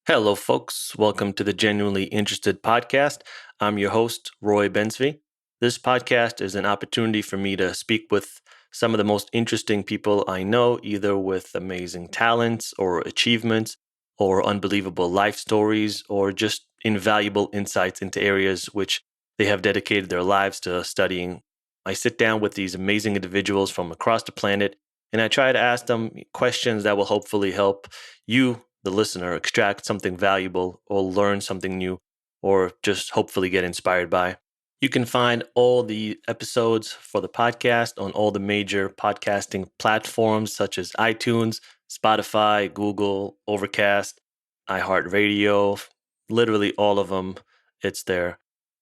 Hello, folks. Welcome to the Genuinely Interested podcast. I'm your host, Roy Bensby. This podcast is an opportunity for me to speak with some of the most interesting people I know, either with amazing talents or achievements, or unbelievable life stories, or just invaluable insights into areas which they have dedicated their lives to studying. I sit down with these amazing individuals from across the planet, and I try to ask them questions that will hopefully help you, the listener, extract something valuable or learn something new or just hopefully get inspired by. You can find all the episodes for the podcast on all the major podcasting platforms such as iTunes, Spotify, Google, Overcast, iHeartRadio, literally all of them. It's there.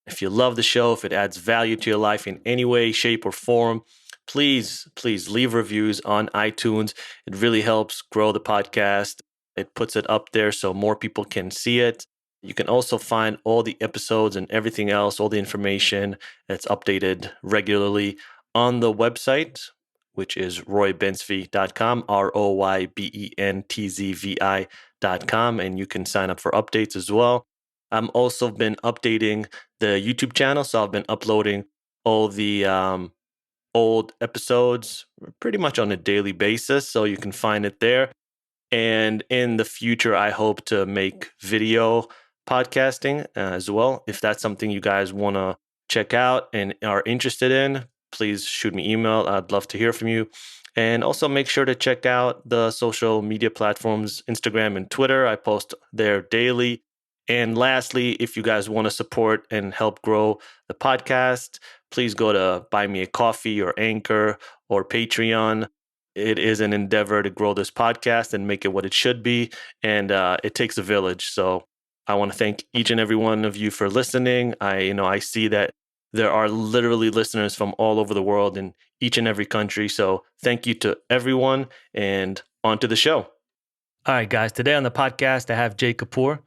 If you love the show, if it adds value to your life in any way, shape, or form, please leave reviews on iTunes. It really helps grow the podcast. It puts it up there so more people can see it. You can also find all the episodes and everything else, all the information that's updated regularly on the website, which is roybensv.com, ROYBENTZVI.com, and you can sign up for updates as well. I've also been updating the YouTube channel, so I've been uploading all the old episodes pretty much on a daily basis, so you can find it there. And in the future, I hope to make video podcasting as well. If that's something you guys want to check out and are interested in, please shoot me email. I'd love to hear from you. And also make sure to check out the social media platforms, Instagram and Twitter. I post there daily. And lastly, if you guys want to support and help grow the podcast, please go to Buy Me a Coffee or Anchor or Patreon. It is an endeavor to grow this podcast and make it what it should be. And it takes a village. So I want to thank each and every one of you for listening. I see that there are literally listeners from all over the world in each and every country. So thank you to everyone, and on to the show. All right, guys. Today on the podcast, I have Jay Kapoor.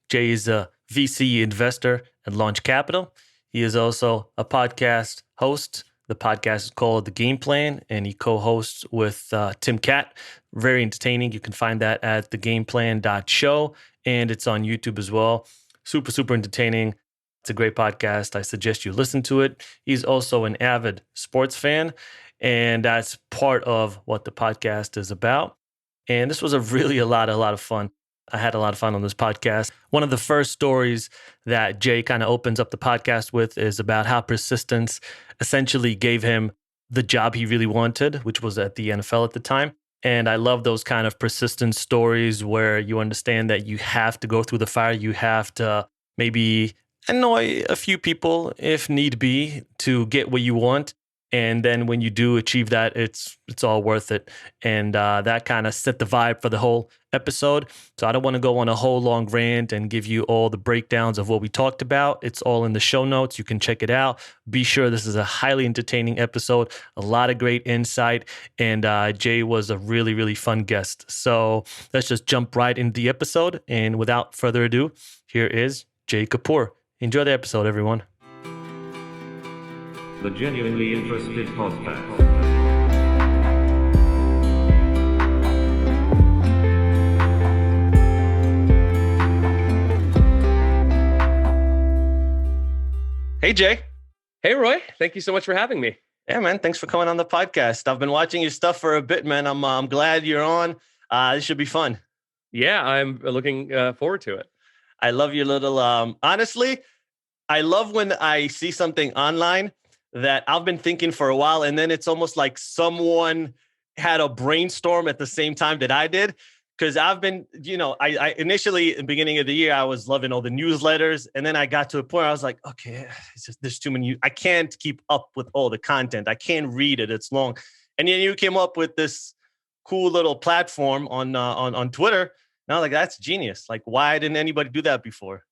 Jay is a VC investor at LaunchCapital. He is also a podcast host. The podcast is called The Game Plan, and he co-hosts with Tim Katt. Very entertaining. You can find that at thegameplan.show, and it's on YouTube as well. Super, super entertaining. It's a great podcast. I suggest you listen to it. He's also an avid sports fan, and that's part of what the podcast is about. And this was a lot of fun. I had a lot of fun on this podcast. One of the first stories that Jay kind of opens up the podcast with is about how persistence essentially gave him the job he really wanted, which was at the NFL at the time. And I love those kind of persistent stories where you understand that you have to go through the fire. You have to maybe annoy a few people if need be to get what you want. And then when you do achieve that, it's all worth it. And that kind of set the vibe for the whole episode. So I don't want to go on a whole long rant and give you all the breakdowns of what we talked about. It's all in the show notes. You can check it out. Be sure this is a highly entertaining episode, a lot of great insight. And Jay was a really, really fun guest. So let's just jump right into the episode. And without further ado, here is Jay Kapoor. Enjoy the episode, everyone. The Genuinely Interested Podcast. Hey, Jay. Hey, Roy. Thank you so much for having me. Yeah, man. Thanks for coming on the podcast. I've been watching your stuff for a bit, man. I'm glad you're on. This should be fun. Yeah, I'm looking forward to it. I love your little, honestly, I love when I see something online that I've been thinking for a while, and then it's almost like someone had a brainstorm at the same time that I did. Because I've been, I initially at the beginning of the year, I was loving all the newsletters. And then I got to a point where I was like, okay, it's just, there's too many. I can't keep up with all the content. I can't read it. It's long. And then you came up with this cool little platform on Twitter. And I was like, that's genius. Like, why didn't anybody do that before?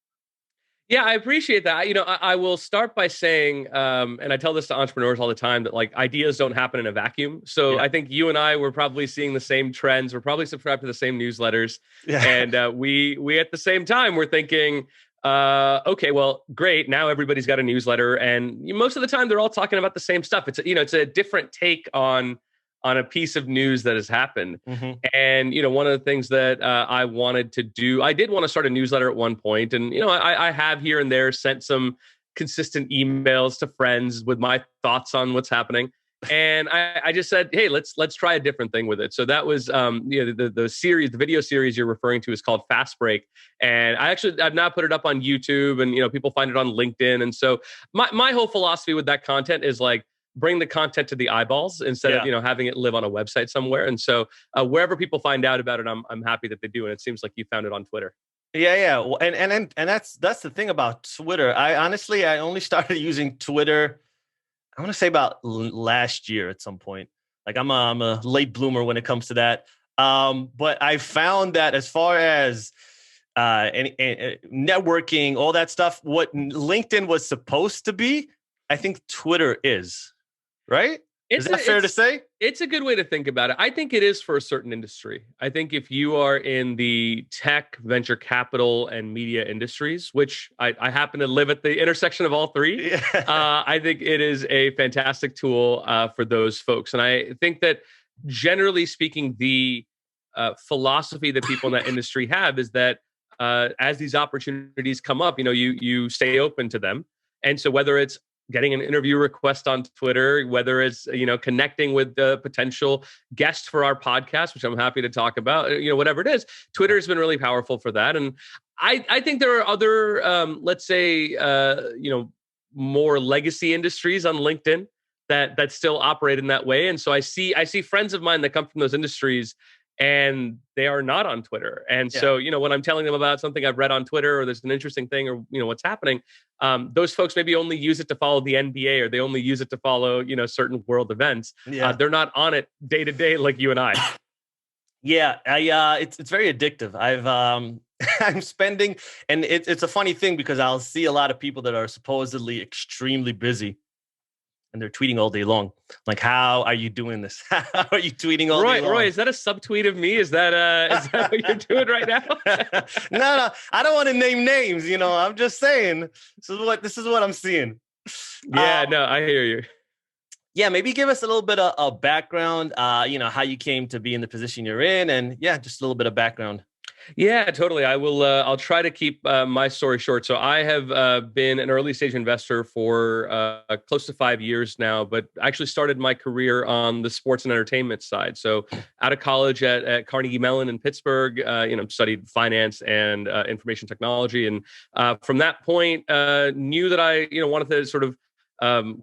Yeah, I appreciate that. I will start by saying, and I tell this to entrepreneurs all the time, that like ideas don't happen in a vacuum. So yeah. I think you and I were probably seeing the same trends. We're probably subscribed to the same newsletters. Yeah. And we at the same time, we're thinking, okay, well, great. Now everybody's got a newsletter. And most of the time they're all talking about the same stuff. It's a different take on on a piece of news that has happened. Mhm. And, one of the things that I wanted to do, I did want to start a newsletter at one point. And, I have here and there sent some consistent emails to friends with my thoughts on what's happening. And I just said, hey, let's try a different thing with it. So that was the video series you're referring to is called Fast Break. And I've now put it up on YouTube, and people find it on LinkedIn. And so my whole philosophy with that content is like, bring the content to the eyeballs instead of having it live on a website somewhere. And so wherever people find out about it, I'm happy that they do. And it seems like you found it on Twitter. Yeah. Well, and that's the thing about Twitter. I only started using Twitter, I want to say about last year at some point. Like I'm a late bloomer when it comes to that. But I found that as far as any networking, all that stuff, what LinkedIn was supposed to be, I think Twitter is. Right? Is that fair to say? It's a good way to think about it. I think it is for a certain industry. I think if you are in the tech, venture capital, and media industries, which I happen to live at the intersection of all three, I think it is a fantastic tool for those folks. And I think that generally speaking, the philosophy that people in that industry have is that as these opportunities come up, you stay open to them. And so whether it's getting an interview request on Twitter, whether it's, connecting with the potential guest for our podcast, which I'm happy to talk about, whatever it is, Twitter has been really powerful for that. And I think there are other, let's say, more legacy industries on LinkedIn that still operate in that way. And so I see friends of mine that come from those industries and they are not on Twitter. And so, when I'm telling them about something I've read on Twitter, or there's an interesting thing, or, what's happening, those folks maybe only use it to follow the NBA, or they only use it to follow, certain world events. They're not on it day to day like you and I. Yeah, it's very addictive. I'm spending, and it's a funny thing because I'll see a lot of people that are supposedly extremely busy, and they're tweeting all day long. Like, how are you doing this? How are you tweeting all day long? Roy, is that a subtweet of me? Is that what you're doing right now? No, I don't want to name names. I'm just saying this is what I'm seeing. Yeah, no, I hear you. Yeah, maybe give us a little bit of background. How you came to be in the position you're in, and just a little bit of background. Yeah, totally. I will. I'll try to keep my story short. So I have been an early stage investor for close to 5 years now, but actually started my career on the sports and entertainment side. So out of college at Carnegie Mellon in Pittsburgh, studied finance and information technology, and from that point, knew that I wanted to sort of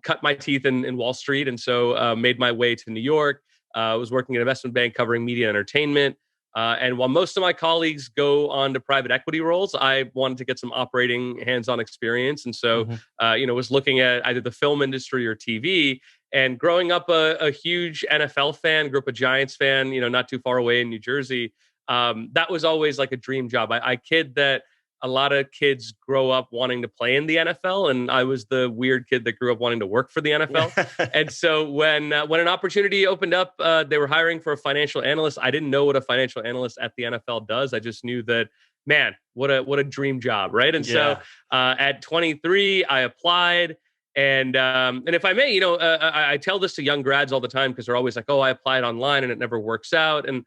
cut my teeth in Wall Street, and so made my way to New York. Was working at an investment bank covering media and entertainment. And while most of my colleagues go on to private equity roles, I wanted to get some operating hands-on experience. And so, was looking at either the film industry or TV. And growing up a huge NFL fan, grew up a Giants fan, not too far away in New Jersey. That was always like a dream job. I kid that a lot of kids grow up wanting to play in the NFL, and I was the weird kid that grew up wanting to work for the NFL. And so when an opportunity opened up, they were hiring for a financial analyst. I didn't know what a financial analyst at the NFL does. I just knew that, man, what a dream job, right? And so at 23, I applied. And if I may, I tell this to young grads all the time because they're always like, "Oh, I applied online and it never works out." And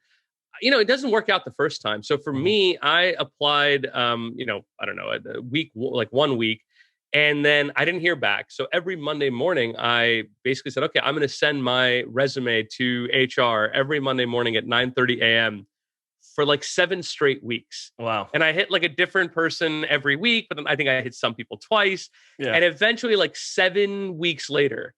it doesn't work out the first time. So for me, I applied, I don't know, a week, like 1 week, and then I didn't hear back. So every Monday morning, I basically said, okay, I'm going to send my resume to HR every Monday morning at 9:30 a.m. for like 7 straight weeks. Wow. And I hit like a different person every week, but then I think I hit some people twice. Yeah. And eventually, like 7 weeks later,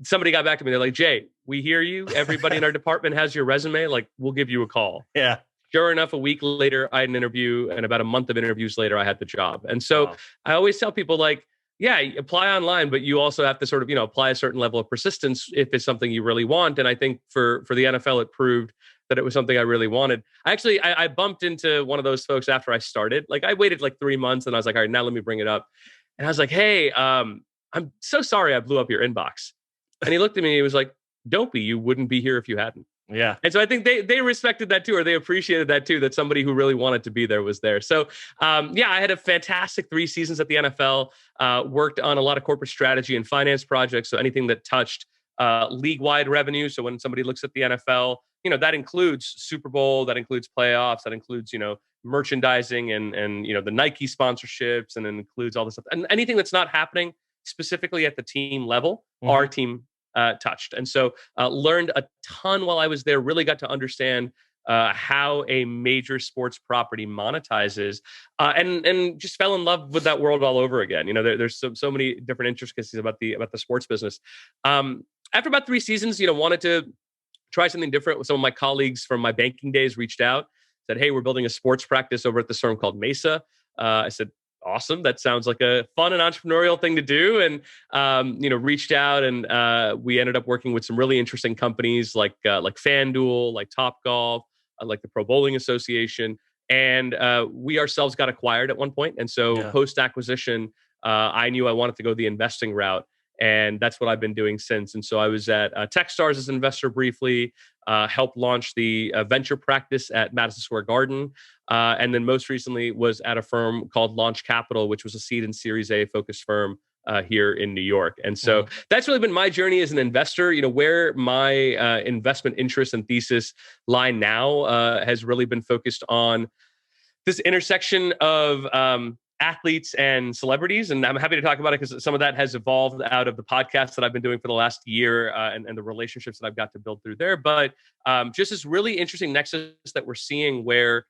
somebody got back to me. They're like, "Jay, we hear you. Everybody in our department has your resume. Like, we'll give you a call." Yeah. Sure enough, a week later, I had an interview, and about a month of interviews later, I had the job. And so I always tell people, like, yeah, apply online, but you also have to sort of, apply a certain level of persistence if it's something you really want. And I think for the NFL, it proved that it was something I really wanted. I bumped into one of those folks after I started. Like, I waited like 3 months, and I was like, all right, now let me bring it up. And I was like, "Hey, I'm so sorry I blew up your inbox." And he looked at me and he was like, "Don't be, you wouldn't be here if you hadn't." Yeah. And so I think they respected that too, or they appreciated that too, that somebody who really wanted to be there was there. So I had a fantastic 3 seasons at the NFL, worked on a lot of corporate strategy and finance projects. So anything that touched league-wide revenue. So when somebody looks at the NFL, that includes Super Bowl, that includes playoffs, that includes, merchandising and the Nike sponsorships, and it includes all this stuff. And anything that's not happening specifically at the team level, our team touched. And so learned a ton while I was there, really got to understand how a major sports property monetizes, and just fell in love with that world all over again. There's so many different intricacies about the sports business. After about 3 seasons, wanted to try something different. With some of my colleagues from my banking days reached out, said, "Hey, we're building a sports practice over at this firm called Mesa." I said, "Awesome. That sounds like a fun and entrepreneurial thing to do." And, reached out, and we ended up working with some really interesting companies like FanDuel, like Topgolf, like the Pro Bowling Association. And we ourselves got acquired at one point. And so post acquisition, I knew I wanted to go the investing route. And that's what I've been doing since. And so I was at Techstars as an investor briefly, helped launch the venture practice at Madison Square Garden. And then most recently was at a firm called LaunchCapital, which was a seed and Series A focused firm here in New York. And so that's really been my journey as an investor. Where my investment interest and thesis lie now has really been focused on this intersection of athletes and celebrities. And I'm happy to talk about it because some of that has evolved out of the podcast that I've been doing for the last year, and the relationships that I've got to build through there. But just this really interesting nexus that we're seeing where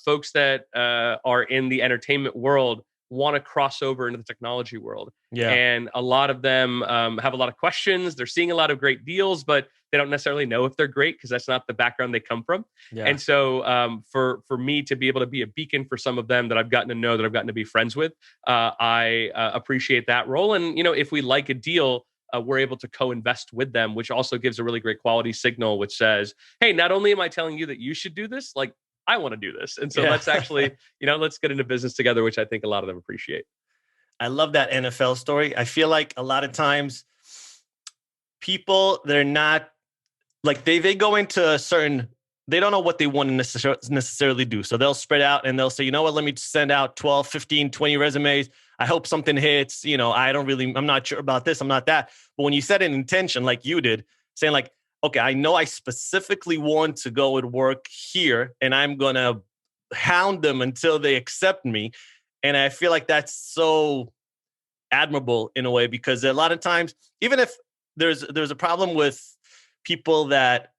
folks that are in the entertainment world want to cross over into the technology world. Yeah. And a lot of them have a lot of questions. They're seeing a lot of great deals, but they don't necessarily know if they're great because that's not the background they come from. Yeah. And so for me to be able to be a beacon for some of them that I've gotten to know, that I've gotten to be friends with, I appreciate that role. And, if we like a deal, we're able to co-invest with them, which also gives a really great quality signal, which says, hey, not only am I telling you that you should do this, like I want to do this. And so let's actually, let's get into business together, which I think a lot of them appreciate. I love that NFL story. I feel like a lot of times people, they're not like they go into a certain, they don't know what they want to necessarily do. So they'll spread out and they'll say, you know what, let me send out 12, 15, 20 resumes. I hope something hits. I'm not sure about this. I'm not that. But when you set an intention like you did, saying like, okay, I know I specifically want to go and work here and I'm going to hound them until they accept me. And I feel like that's so admirable in a way, because a lot of times, even if there's a problem with people that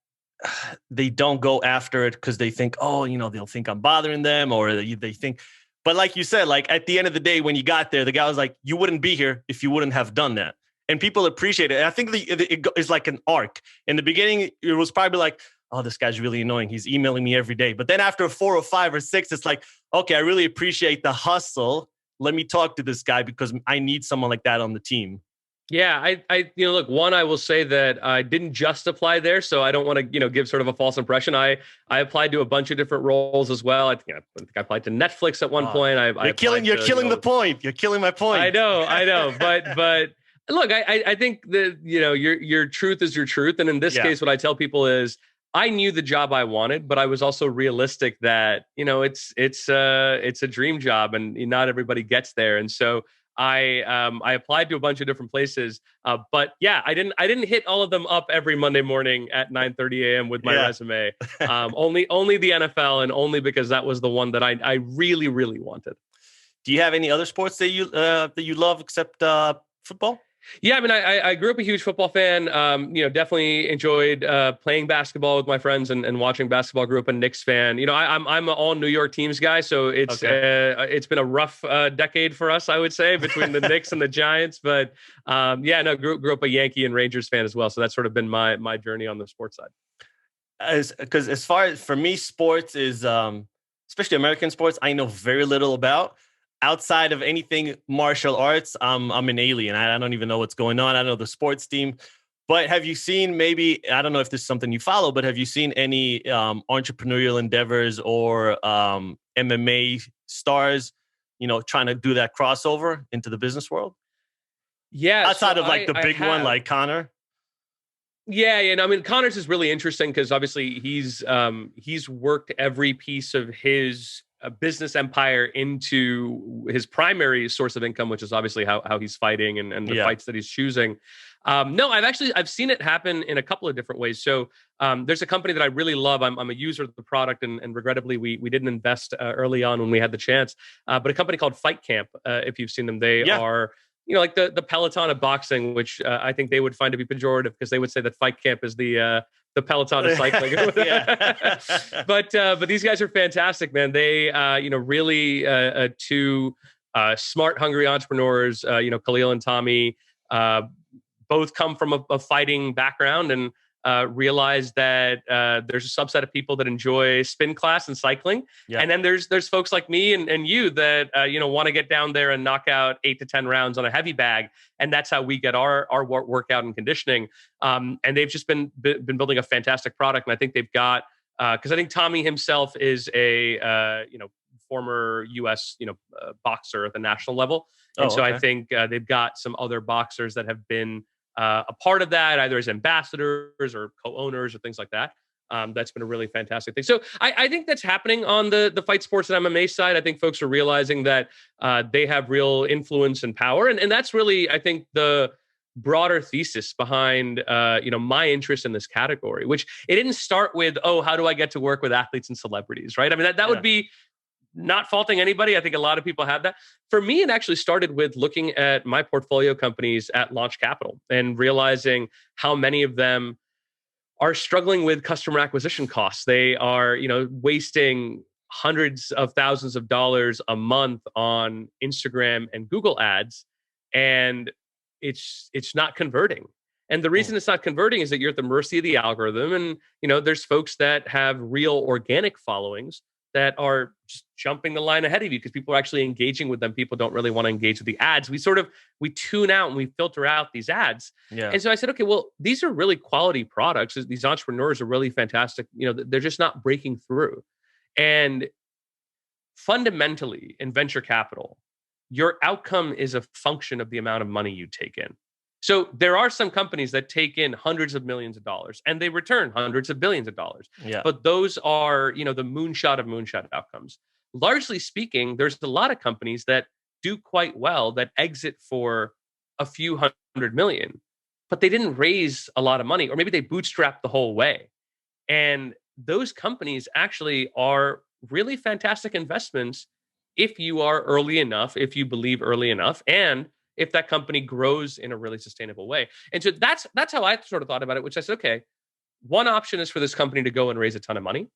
they don't go after it because they think, they'll think I'm bothering them, or they think, but like you said, like at the end of the day, when you got there, the guy was like, you wouldn't be here if you wouldn't have done that. And people appreciate it. And I think it's like an arc. In the beginning, it was probably like, oh, this guy's really annoying. He's emailing me every day. But then after 4 or 5 or 6, it's like, okay, I really appreciate the hustle. Let me talk to this guy because I need someone like that on the team. Yeah, I look, one, I will say that I didn't just apply there, so I don't want to, give sort of a false impression. I applied to a bunch of different roles as well. I think I applied to Netflix at one point. You're killing the point. You're killing my point. I know. But look, I think that, your truth is your truth. And in this case, what I tell people is I knew the job I wanted, but I was also realistic that, it's a dream job and not everybody gets there. And so I applied to a bunch of different places, but I didn't hit all of them up every Monday morning at 9:30 a.m. with my resume. Only the NFL, and only because that was the one that I really, really wanted. Do you have any other sports that you love except football? Yeah, I mean, I grew up a huge football fan. Definitely enjoyed playing basketball with my friends and watching basketball. Grew up a Knicks fan. I'm an all New York teams guy, so it's been a rough decade for us, I would say, between the Knicks and the Giants. But grew up a Yankee and Rangers fan as well. So that's sort of been my journey on the sports side. Because as far as for me, sports is especially American sports, I know very little about. Outside of anything martial arts, I'm an alien. I don't even know what's going on. I know the sports team. But have you seen, maybe, I don't know if this is something you follow, but have you seen any entrepreneurial endeavors or MMA stars, trying to do that crossover into the business world? Yeah. Outside of the big one like Connor? Yeah. I mean, Connor's is really interesting because obviously he's worked every piece of his a business empire into his primary source of income, which is obviously how he's fighting and the fights that he's choosing. No, I've seen it happen in a couple of different ways. So there's a company that I really love. I'm a user of the product, and regrettably we didn't invest early on when we had the chance. But a company called Fight Camp, if you've seen them, they Yeah. are like the Peloton of boxing, which I think they would find to be pejorative because they would say that Fight Camp is the Peloton of cycling. But these guys are fantastic, man. They really two smart, hungry entrepreneurs. Khalil and Tommy. Both come from a fighting background and realize that there's a subset of people that enjoy spin class and cycling. Yeah. And then there's folks like me and you that want to get down there and knock out 8 to 10 rounds on a heavy bag. And that's how we get our workout and conditioning. And they've just been building a fantastic product. And I think they've got, because I think Tommy himself is a former U.S. Boxer at the national level. And so I think they've got some other boxers that have been a part of that, either as ambassadors or co-owners or things like that. That's been a really fantastic thing. So I think that's happening on the fight sports and MMA side. I think folks are realizing that they have real influence and power. And that's really, I think, the broader thesis behind my interest in this category, which it didn't start with, how do I get to work with athletes and celebrities, right? I mean, that would be not faulting anybody. I think a lot of people have that. For me, it actually started with looking at my portfolio companies at LaunchCapital and realizing how many of them are struggling with customer acquisition costs. They are, wasting hundreds of thousands of dollars a month on Instagram and Google ads, and it's not converting. And the reason it's not converting is that you're at the mercy of the algorithm. And, there's folks that have real organic followings that are just jumping the line ahead of you because people are actually engaging with them. People don't really want to engage with the ads. We tune out and we filter out these ads. Yeah. And so I said, okay, well, these are really quality products. These entrepreneurs are really fantastic. They're just not breaking through. And fundamentally in venture capital, your outcome is a function of the amount of money you take in. So there are some companies that take in hundreds of millions of dollars and they return hundreds of billions of dollars. Yeah. But those are, the moonshot of moonshot outcomes. Largely speaking, there's a lot of companies that do quite well that exit for a few hundred million, but they didn't raise a lot of money, or maybe they bootstrapped the whole way. And those companies actually are really fantastic investments if you are early enough, if you believe early enough, and if that company grows in a really sustainable way. And so that's how I sort of thought about it, which I said, okay, one option is for this company to go and raise a ton of money.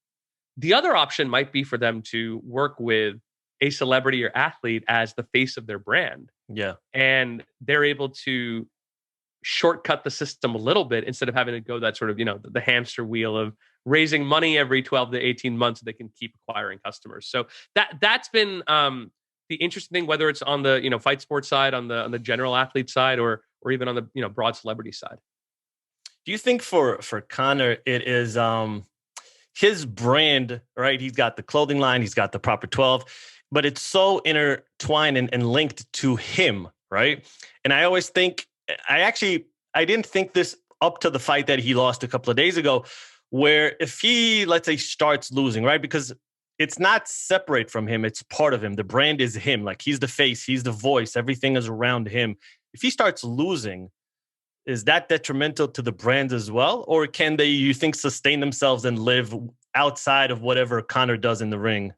The other option might be for them to work with a celebrity or athlete as the face of their brand. Yeah. And they're able to shortcut the system a little bit instead of having to go that sort of, the hamster wheel of raising money every 12 to 18 months so they can keep acquiring customers. So that's been the interesting thing, whether it's on the fight sports side, on the general athlete side, or even on the broad celebrity side. Do you think for Conor it is his brand, right? He's got the clothing line, he's got the Proper 12, but it's so intertwined and linked to him, right? And I always think, I didn't think this up to the fight that he lost a couple of days ago, where if he, let's say, starts losing, right? Because it's not separate from him. It's part of him. The brand is him. Like, he's the face, he's the voice. Everything is around him. If he starts losing, is that detrimental to the brand as well? Or can they, you think, sustain themselves and live outside of whatever Conor does in the ring?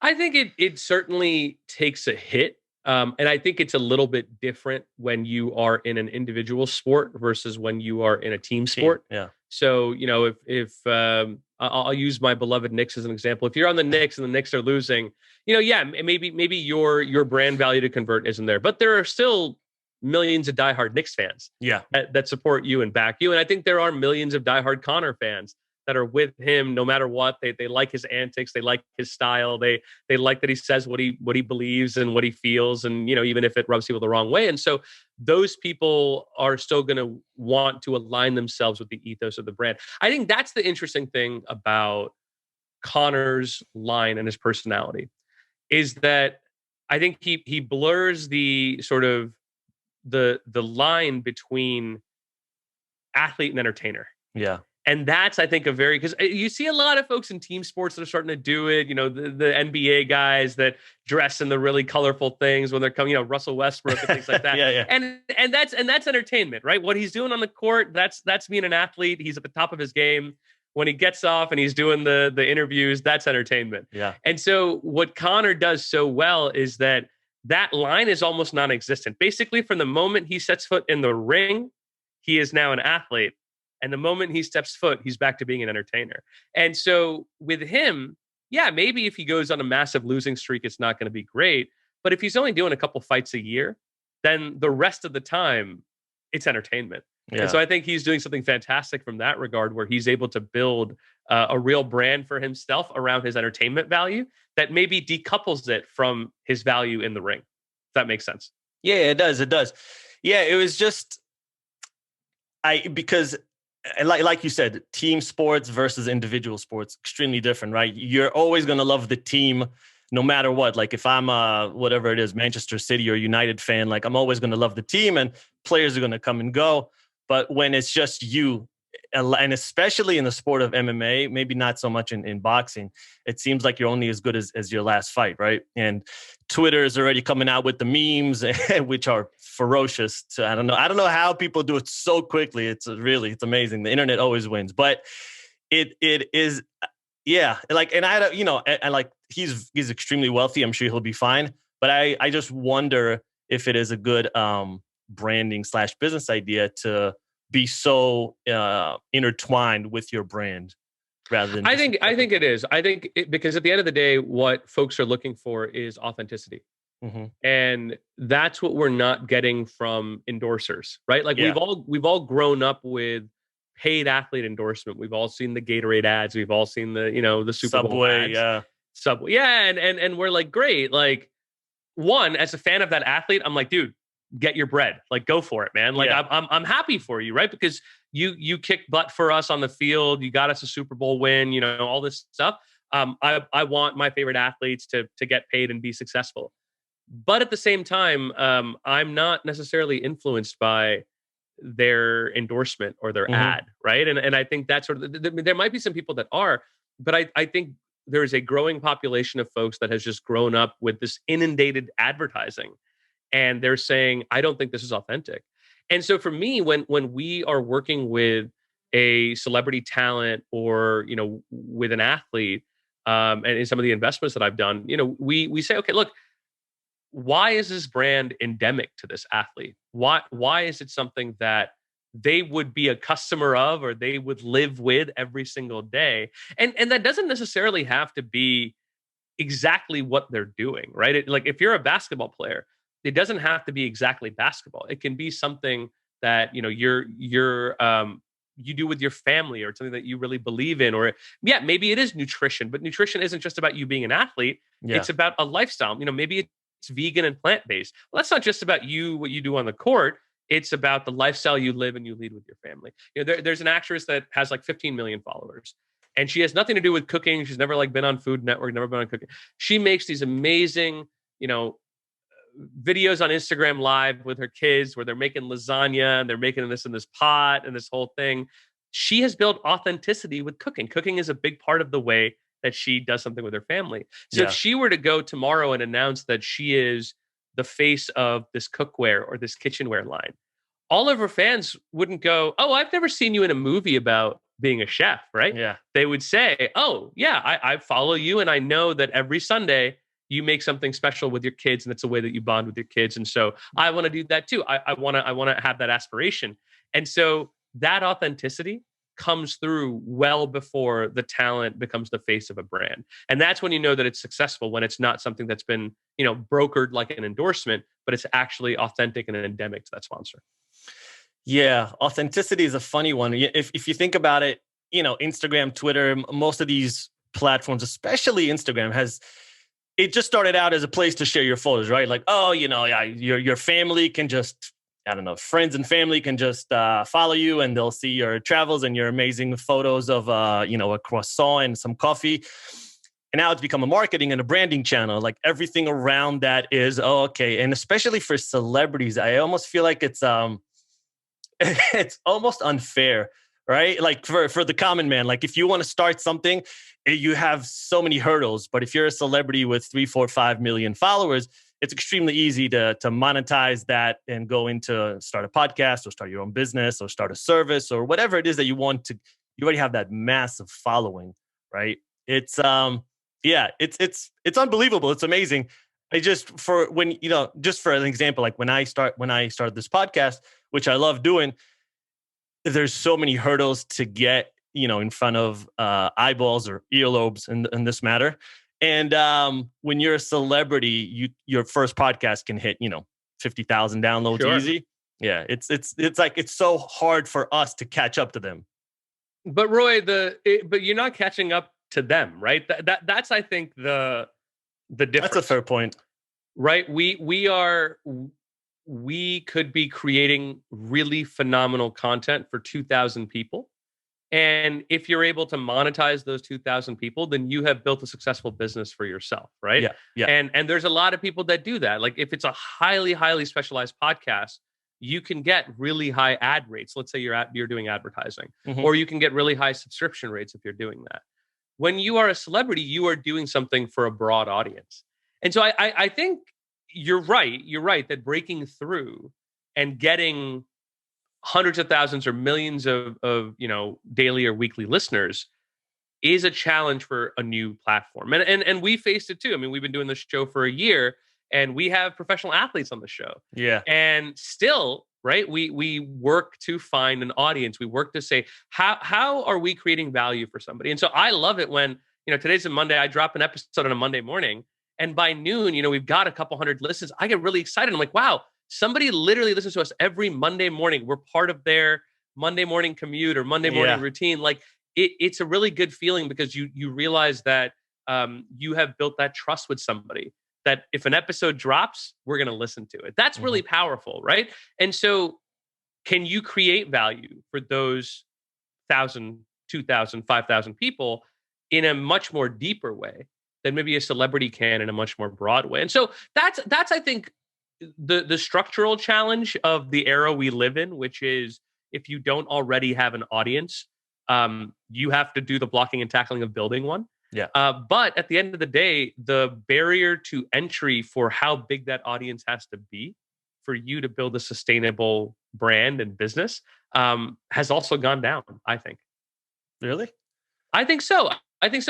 I think it certainly takes a hit. And I think it's a little bit different when you are in an individual sport versus when you are in a team sport. Yeah. So, if I'll use my beloved Knicks as an example. If you're on the Knicks and the Knicks are losing, maybe your brand value to convert isn't there, but there are still millions of diehard Knicks fans that support you and back you. And I think there are millions of diehard Conor fans that are with him no matter what. They like his antics, they like his style, they like that he says what he believes and what he feels, and even if it rubs people the wrong way. And so those people are still going to want to align themselves with the ethos of the brand. I think that's the interesting thing about Conor's line and his personality, is that I think he blurs the sort of the line between athlete and entertainer. Yeah. And that's, I think, because you see a lot of folks in team sports that are starting to do it. The NBA guys that dress in the really colorful things when they're coming, Russell Westbrook and things like that. Yeah, yeah. And that's entertainment, right? What he's doing on the court, that's being an athlete. He's at the top of his game. When he gets off and he's doing the interviews, that's entertainment. Yeah. And so what Connor does so well is that line is almost non-existent. Basically, from the moment he sets foot in the ring, he is now an athlete. And the moment he steps foot, he's back to being an entertainer. And so with him, yeah, maybe if he goes on a massive losing streak, it's not going to be great. But if he's only doing a couple fights a year, then the rest of the time, it's entertainment. Yeah. And so I think he's doing something fantastic from that regard, where he's able to build a real brand for himself around his entertainment value that maybe decouples it from his value in the ring. If that makes sense. Yeah, it does. It does. Yeah, it was just, because like you said, team sports versus individual sports, extremely different, right? You're always going to love the team no matter what. Like if I'm whatever it is, Manchester City or United fan, like I'm always going to love the team and players are going to come and go. But when it's just you, and especially in the sport of MMA, maybe not so much in boxing, it seems like you're only as good as your last fight, right? And Twitter is already coming out with the memes, which are ferocious. So I don't know how people do it so quickly. It's amazing. The internet always wins, but it is, yeah. Like, and I don't, and like he's extremely wealthy. I'm sure he'll be fine. But I just wonder if it is a good branding / business idea to be so intertwined with your brand rather than. I think it is. Because at the end of the day, what folks are looking for is authenticity. Mm-hmm. And that's what we're not getting from endorsers, right? Like we've all grown up with paid athlete endorsement. We've all seen the Gatorade ads. We've all seen the Super Bowl ads. Subway. Yeah. And we're like, great. Like, one, as a fan of that athlete, I'm like, dude, get your bread. Like, go for it, man. Like, I'm happy for you, right? Because you kicked butt for us on the field. You got us a Super Bowl win, all this stuff. I want my favorite athletes to get paid and be successful. But at the same time, I'm not necessarily influenced by their endorsement or their ad, right? And I think that's sort of, there might be some people that are, but I think there is a growing population of folks that has just grown up with this inundated advertising. And they're saying, I don't think this is authentic. And so for me, when we are working with a celebrity talent or, with an athlete, and in some of the investments that I've done, we say, okay, look, why is this brand endemic to this athlete? Why is it something that they would be a customer of or they would live with every single day? And that doesn't necessarily have to be exactly what they're doing, right? Like if you're a basketball player, it doesn't have to be exactly basketball. It can be something that, you do with your family or something that you really believe in, or maybe it is nutrition, but nutrition isn't just about you being an athlete. Yeah. It's about a lifestyle. Maybe it's vegan and plant-based. Well, that's not just about what you do on the court. It's about the lifestyle you live and you lead with your family. There's an actress that has like 15 million followers, and she has nothing to do with cooking. She's never been on Food Network, never been on cooking. She makes these amazing, videos on Instagram Live with her kids where they're making lasagna and they're making this in this pot and this whole thing. She has built authenticity with cooking. Cooking is a big part of the way that she does something with her family. So if she were to go tomorrow and announce that she is the face of this cookware or this kitchenware line, all of her fans wouldn't go, oh, I've never seen you in a movie about being a chef, right? Yeah. They would say, oh, yeah, I follow you and I know that every Sunday you make something special with your kids, and it's a way that you bond with your kids. And so I want to do that too. I want to have that aspiration. And so that authenticity comes through well before the talent becomes the face of a brand. And that's when you know that it's successful, when it's not something that's been, brokered like an endorsement, but it's actually authentic and endemic to that sponsor. Yeah. Authenticity is a funny one. If you think about it, Instagram, Twitter, most of these platforms, especially Instagram, it just started out as a place to share your photos, right? Like, oh, your family can just, friends and family can just follow you and they'll see your travels and your amazing photos of, a croissant and some coffee. And now it's become a marketing and a branding channel. Like everything around that is, okay. And especially for celebrities, I almost feel like it's almost unfair right? Like for the common man, like if you want to start something, you have so many hurdles. But if you're a celebrity with 3, 4, 5 million followers, it's extremely easy to monetize that and go into start a podcast or start your own business or start a service or whatever it is that you want to. You already have that massive following, right? It's yeah, it's unbelievable. It's amazing. I just for when just for an example, like when I started this podcast, which I love doing, there's so many hurdles to get in front of eyeballs or earlobes in this matter. And when you're a celebrity, your first podcast can hit 50,000 downloads Sure. easy. Yeah, it's like it's so hard for us to catch up to them. But Roy, but you're not catching up to them, right? That's I think the difference. That's a fair point, right? We could be creating really phenomenal content for 2,000 people. And if you're able to monetize those 2,000 people, then you have built a successful business for yourself, right? Yeah. And there's a lot of people that do that. Like if it's a highly, highly specialized podcast, you can get really high ad rates. Let's say you're doing advertising, or you can get really high subscription rates if you're doing that. When you are a celebrity, you are doing something for a broad audience. And so I think you're right. You're right that breaking through and getting hundreds of thousands or millions of daily or weekly listeners is a challenge for a new platform. And we faced it too. I mean, we've been doing this show for a year and we have professional athletes on the show. Yeah. And still, right, we work to find an audience. We work to say, how are we creating value for somebody? And so I love it when, today's a Monday, I drop an episode on a Monday morning and by noon, we've got a couple hundred listens. I get really excited. I'm like, wow, somebody literally listens to us every Monday morning. We're part of their Monday morning commute or Monday morning routine. Like it's a really good feeling because you realize that you have built that trust with somebody that if an episode drops, we're going to listen to it. That's really powerful, right? And so can you create value for those 1,000, 2,000, 5,000 people in a much more deeper way than maybe a celebrity can in a much more broad way? And so that's I think, the structural challenge of the era we live in, which is if you don't already have an audience, you have to do the blocking and tackling of building one. Yeah. But at the end of the day, the barrier to entry for how big that audience has to be for you to build a sustainable brand and business has also gone down, I think. Really? I think so.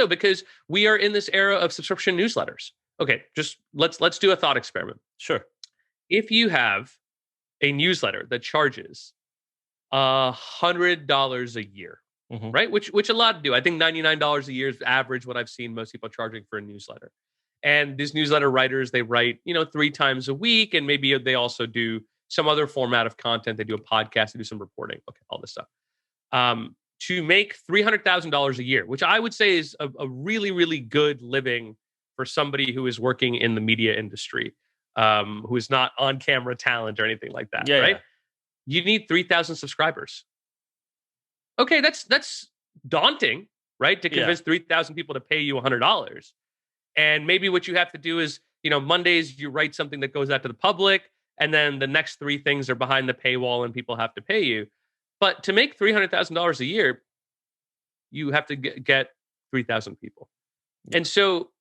Because we are in this era of subscription newsletters. Okay, just let's do a thought experiment. Sure. If you have a newsletter that charges $100 a year, right? Which a lot do. I think $99 a year is average what I've seen most people charging for a newsletter. And these newsletter writers, they write, 3 times a week, and maybe they also do some other format of content. They do a podcast, they do some reporting, okay, all this stuff. To make $300,000 a year, which I would say is a really, really good living for somebody who is working in the media industry, who is not on camera talent or anything like that, right? Yeah. You need 3,000 subscribers. Okay, that's daunting, right? To convince 3,000 people to pay you $100. And maybe what you have to do is, Mondays you write something that goes out to the public, and then the next 3 things are behind the paywall and people have to pay you. But to make $300,000 a year, you have to get 3,000 people. And so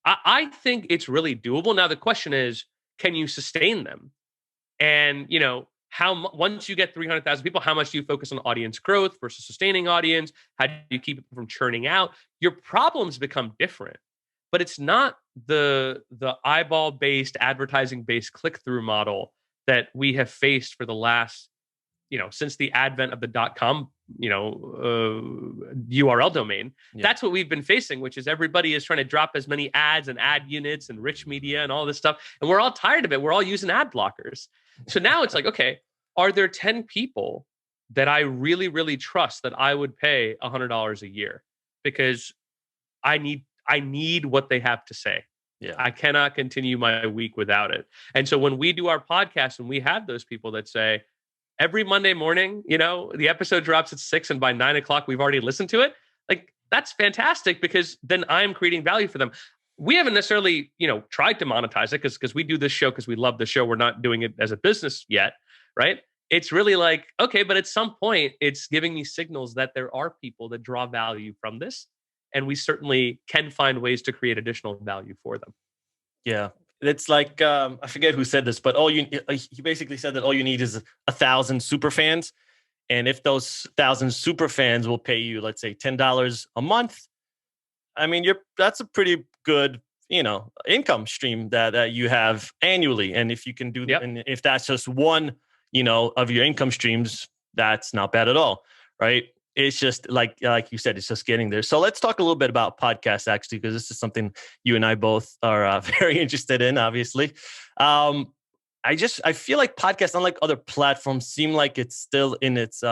I think it's really doable. Now, the question is, can you sustain them? And, once you get 300,000 people, how much do you focus on audience growth versus sustaining audience? How do you keep it from churning out? Your problems become different, but it's not the eyeball-based, advertising-based click-through model that we have faced for the last, since the advent of the .com, URL domain. Yeah. That's what we've been facing, which is everybody is trying to drop as many ads and ad units and rich media and all this stuff. And we're all tired of it. We're all using ad blockers. So now it's like, okay, are there 10 people that I really, really trust that I would pay $100 a year? Because I need what they have to say. Yeah. I cannot continue my week without it. And so when we do our podcast and we have those people that say, every Monday morning, the episode drops at 6 and by 9 o'clock, we've already listened to it. Like, that's fantastic because then I'm creating value for them. We haven't necessarily, tried to monetize it because we do this show because we love the show. We're not doing it as a business yet, right? it's really like, okay, but at some point it's giving me signals that there are people that draw value from this. And we certainly can find ways to create additional value for them. Yeah. It's like I forget who said this, but he basically said that all you need is 1,000 super fans. And if those 1,000 super fans will pay you, let's say $10 a month, I mean, that's a pretty good, income stream that you have annually. And if you can do that, and if that's just one, of your income streams, that's not bad at all, right? It's just like you said, it's just getting there. So let's talk a little bit about podcasts, actually, because this is something you and I both are very interested in, obviously. I feel like podcasts, unlike other platforms, seem like it's still in its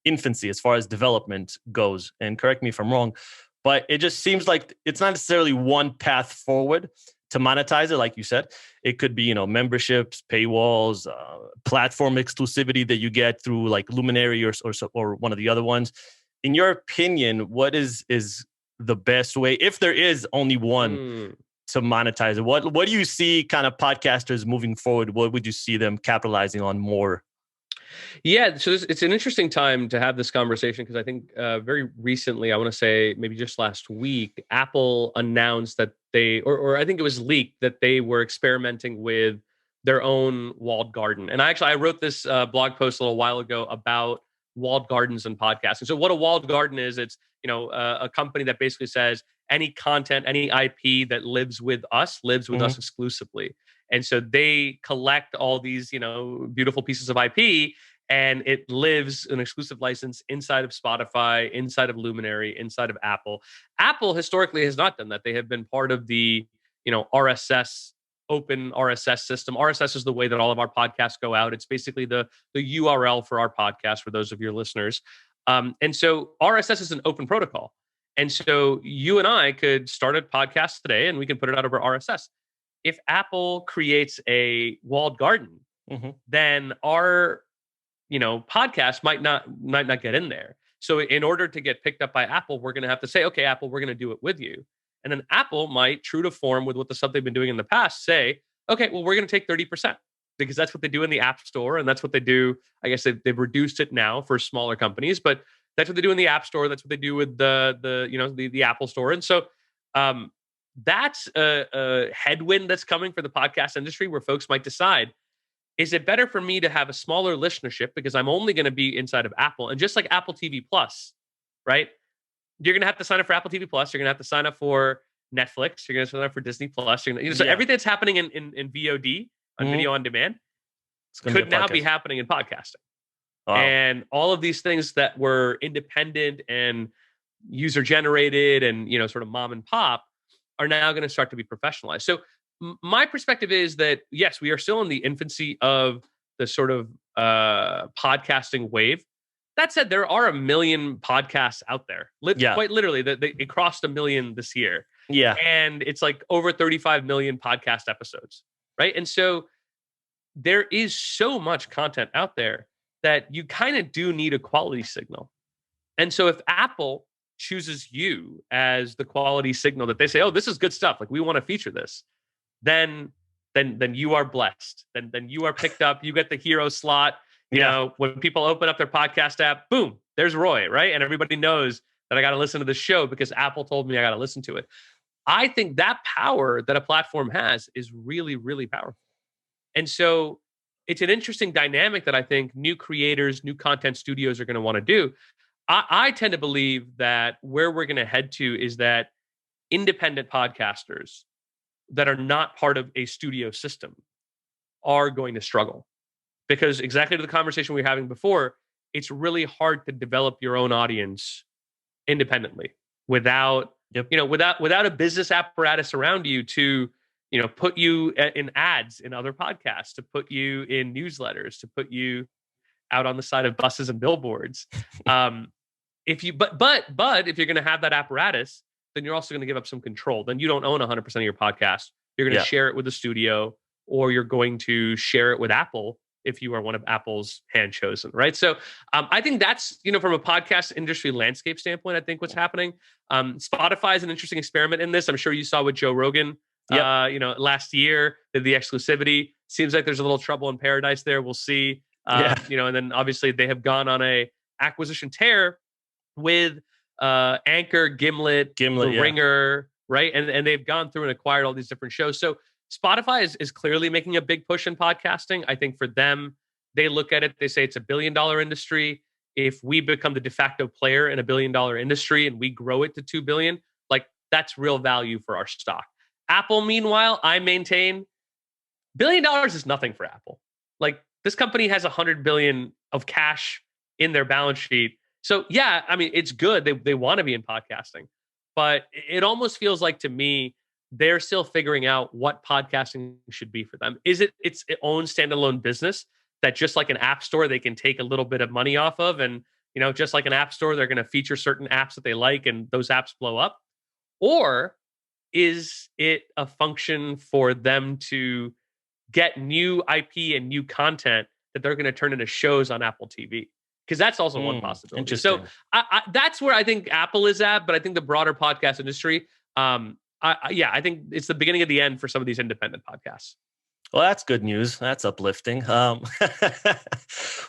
infancy as far as development goes. And correct me if I'm wrong, but it just seems like it's not necessarily one path forward to monetize it. Like you said, it could be, memberships, paywalls, platform exclusivity that you get through like Luminary or one of the other ones. In your opinion, what is the best way, if there is only one, to monetize it? What do you see kind of podcasters moving forward? What would you see them capitalizing on more? Yeah, so it's an interesting time to have this conversation because I think very recently, I want to say maybe just last week, Apple announced that or I think it was leaked that they were experimenting with their own walled garden. And I wrote this blog post a little while ago about walled gardens and podcasts. And so what a walled garden is, it's a company that basically says any content, any IP that lives with us exclusively. And so they collect all these, beautiful pieces of IP, and it lives an exclusive license inside of Spotify, inside of Luminary, inside of Apple. Apple historically has not done that. They have been part of the, RSS, open RSS system. RSS is the way that all of our podcasts go out. It's basically the URL for our podcast, for those of your listeners. And so RSS is an open protocol. And so you and I could start a podcast today and we can put it out over RSS. If Apple creates a walled garden, then our, podcast might not get in there. So in order to get picked up by Apple, we're going to have to say, okay, Apple, we're going to do it with you. And then Apple might, true to form with what the stuff they've been doing in the past, say, okay, well, we're going to take 30% because that's what they do in the App Store. And that's what they do. I guess they've reduced it now for smaller companies, but that's what they do in the App Store. That's what they do with the Apple Store. And so, that's a headwind that's coming for the podcast industry where folks might decide, is it better for me to have a smaller listenership because I'm only going to be inside of Apple? And just like Apple TV Plus, right? You're going to have to sign up for Apple TV Plus. You're going to have to sign up for Netflix. You're going to sign up for Disney Plus. So everything that's happening in VOD, on video on demand, could now be happening in podcasting. Wow. And all of these things that were independent and user generated and, sort of mom and pop are now going to start to be professionalized. So my perspective is that, yes, we are still in the infancy of the sort of podcasting wave. That said, there are 1 million podcasts out there. Quite literally, it crossed 1 million this year. Yeah. And it's like over 35 million podcast episodes, right? And so there is so much content out there that you kind of do need a quality signal. And so if Apple chooses you as the quality signal that they say, oh, this is good stuff, like we want to feature this, then you are blessed. Then you are picked up. You get the hero slot. You know, when people open up their podcast app, boom, there's Roy, right? And everybody knows that I got to listen to the show because Apple told me I got to listen to it. I think that power that a platform has is really, really powerful. And so it's an interesting dynamic that I think new creators, new content studios are going to want to do. I tend to believe that where we're going to head to is that independent podcasters that are not part of a studio system are going to struggle. Because exactly to the conversation we were having before, it's really hard to develop your own audience independently without a business apparatus around you to, put you in ads in other podcasts, to put you in newsletters, to put you out on the side of buses and billboards. If you're going to have that apparatus, then you're also going to give up some control. Then you don't own 100% of your podcast. You're going to share it with the studio, or you're going to share it with Apple if you are one of Apple's hand chosen, right? So I think that's, from a podcast industry landscape standpoint, I think what's happening. Spotify is an interesting experiment in this. I'm sure you saw with Joe Rogan, last year, the exclusivity. Seems like there's a little trouble in paradise there. We'll see. Yeah. And then obviously they have gone on a acquisition tear with Anchor, Gimlet, The Yeah. Ringer, right? And they've gone through and acquired all these different shows. So Spotify is clearly making a big push in podcasting. I think for them, they look at it, they say it's a $1 billion industry. If we become the de facto player in a $1 billion industry and we grow it to 2 billion, like that's real value for our stock. Apple, meanwhile, I maintain $1 billion is nothing for Apple. Like this company has 100 billion of cash in their balance sheet. So yeah, I mean, it's good. They want to be in podcasting, but it almost feels like to me, they're still figuring out what podcasting should be for them. Is it its own standalone business that just like an app store, they can take a little bit of money off of? And, just like an app store, they're going to feature certain apps that they like and those apps blow up? Or is it a function for them to get new IP and new content that they're going to turn into shows on Apple TV? Because that's also one possibility. Interesting. So that's where I think Apple is at, but I think the broader podcast industry, I think it's the beginning of the end for some of these independent podcasts. Well, that's good news. That's uplifting.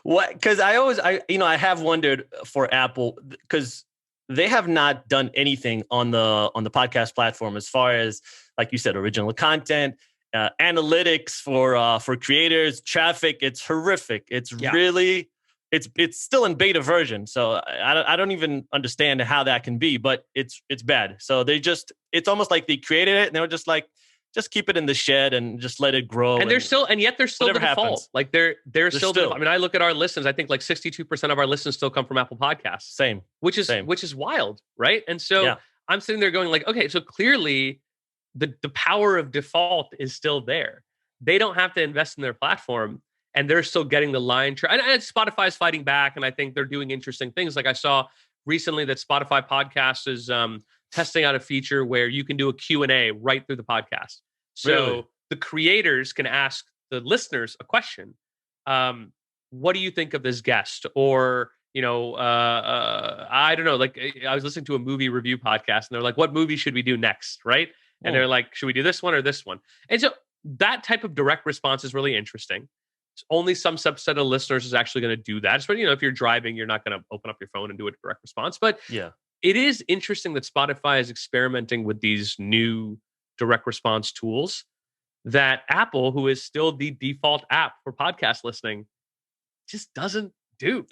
What? Because I have wondered for Apple, because they have not done anything on the podcast platform as far as, like you said, original content, analytics for creators, traffic. It's horrific. It's really. It's still in beta version, so I don't even understand how that can be, but it's bad. So it's almost like they created it and they were just like, just keep it in the shed and just let it grow. And yet they're still the default. Happens. Like they're still. I mean, I look at our listens. I think like 62% of our listens still come from Apple Podcasts. Same, which is wild, right? And so I'm sitting there going like, okay, so clearly the power of default is still there. They don't have to invest in their platform. And they're still getting the line. And Spotify's fighting back, and I think they're doing interesting things. Like I saw recently that Spotify Podcast is testing out a feature where you can do a Q&A right through the podcast. So the creators can ask the listeners a question. What do you think of this guest? Or, I don't know. Like I was listening to a movie review podcast, and they're like, what movie should we do next? Right? And they're like, should we do this one or this one? And so that type of direct response is really interesting. Only some subset of listeners is actually going to do that. But if you're driving, you're not going to open up your phone and do a direct response. But it is interesting that Spotify is experimenting with these new direct response tools that Apple, who is still the default app for podcast listening, just doesn't do,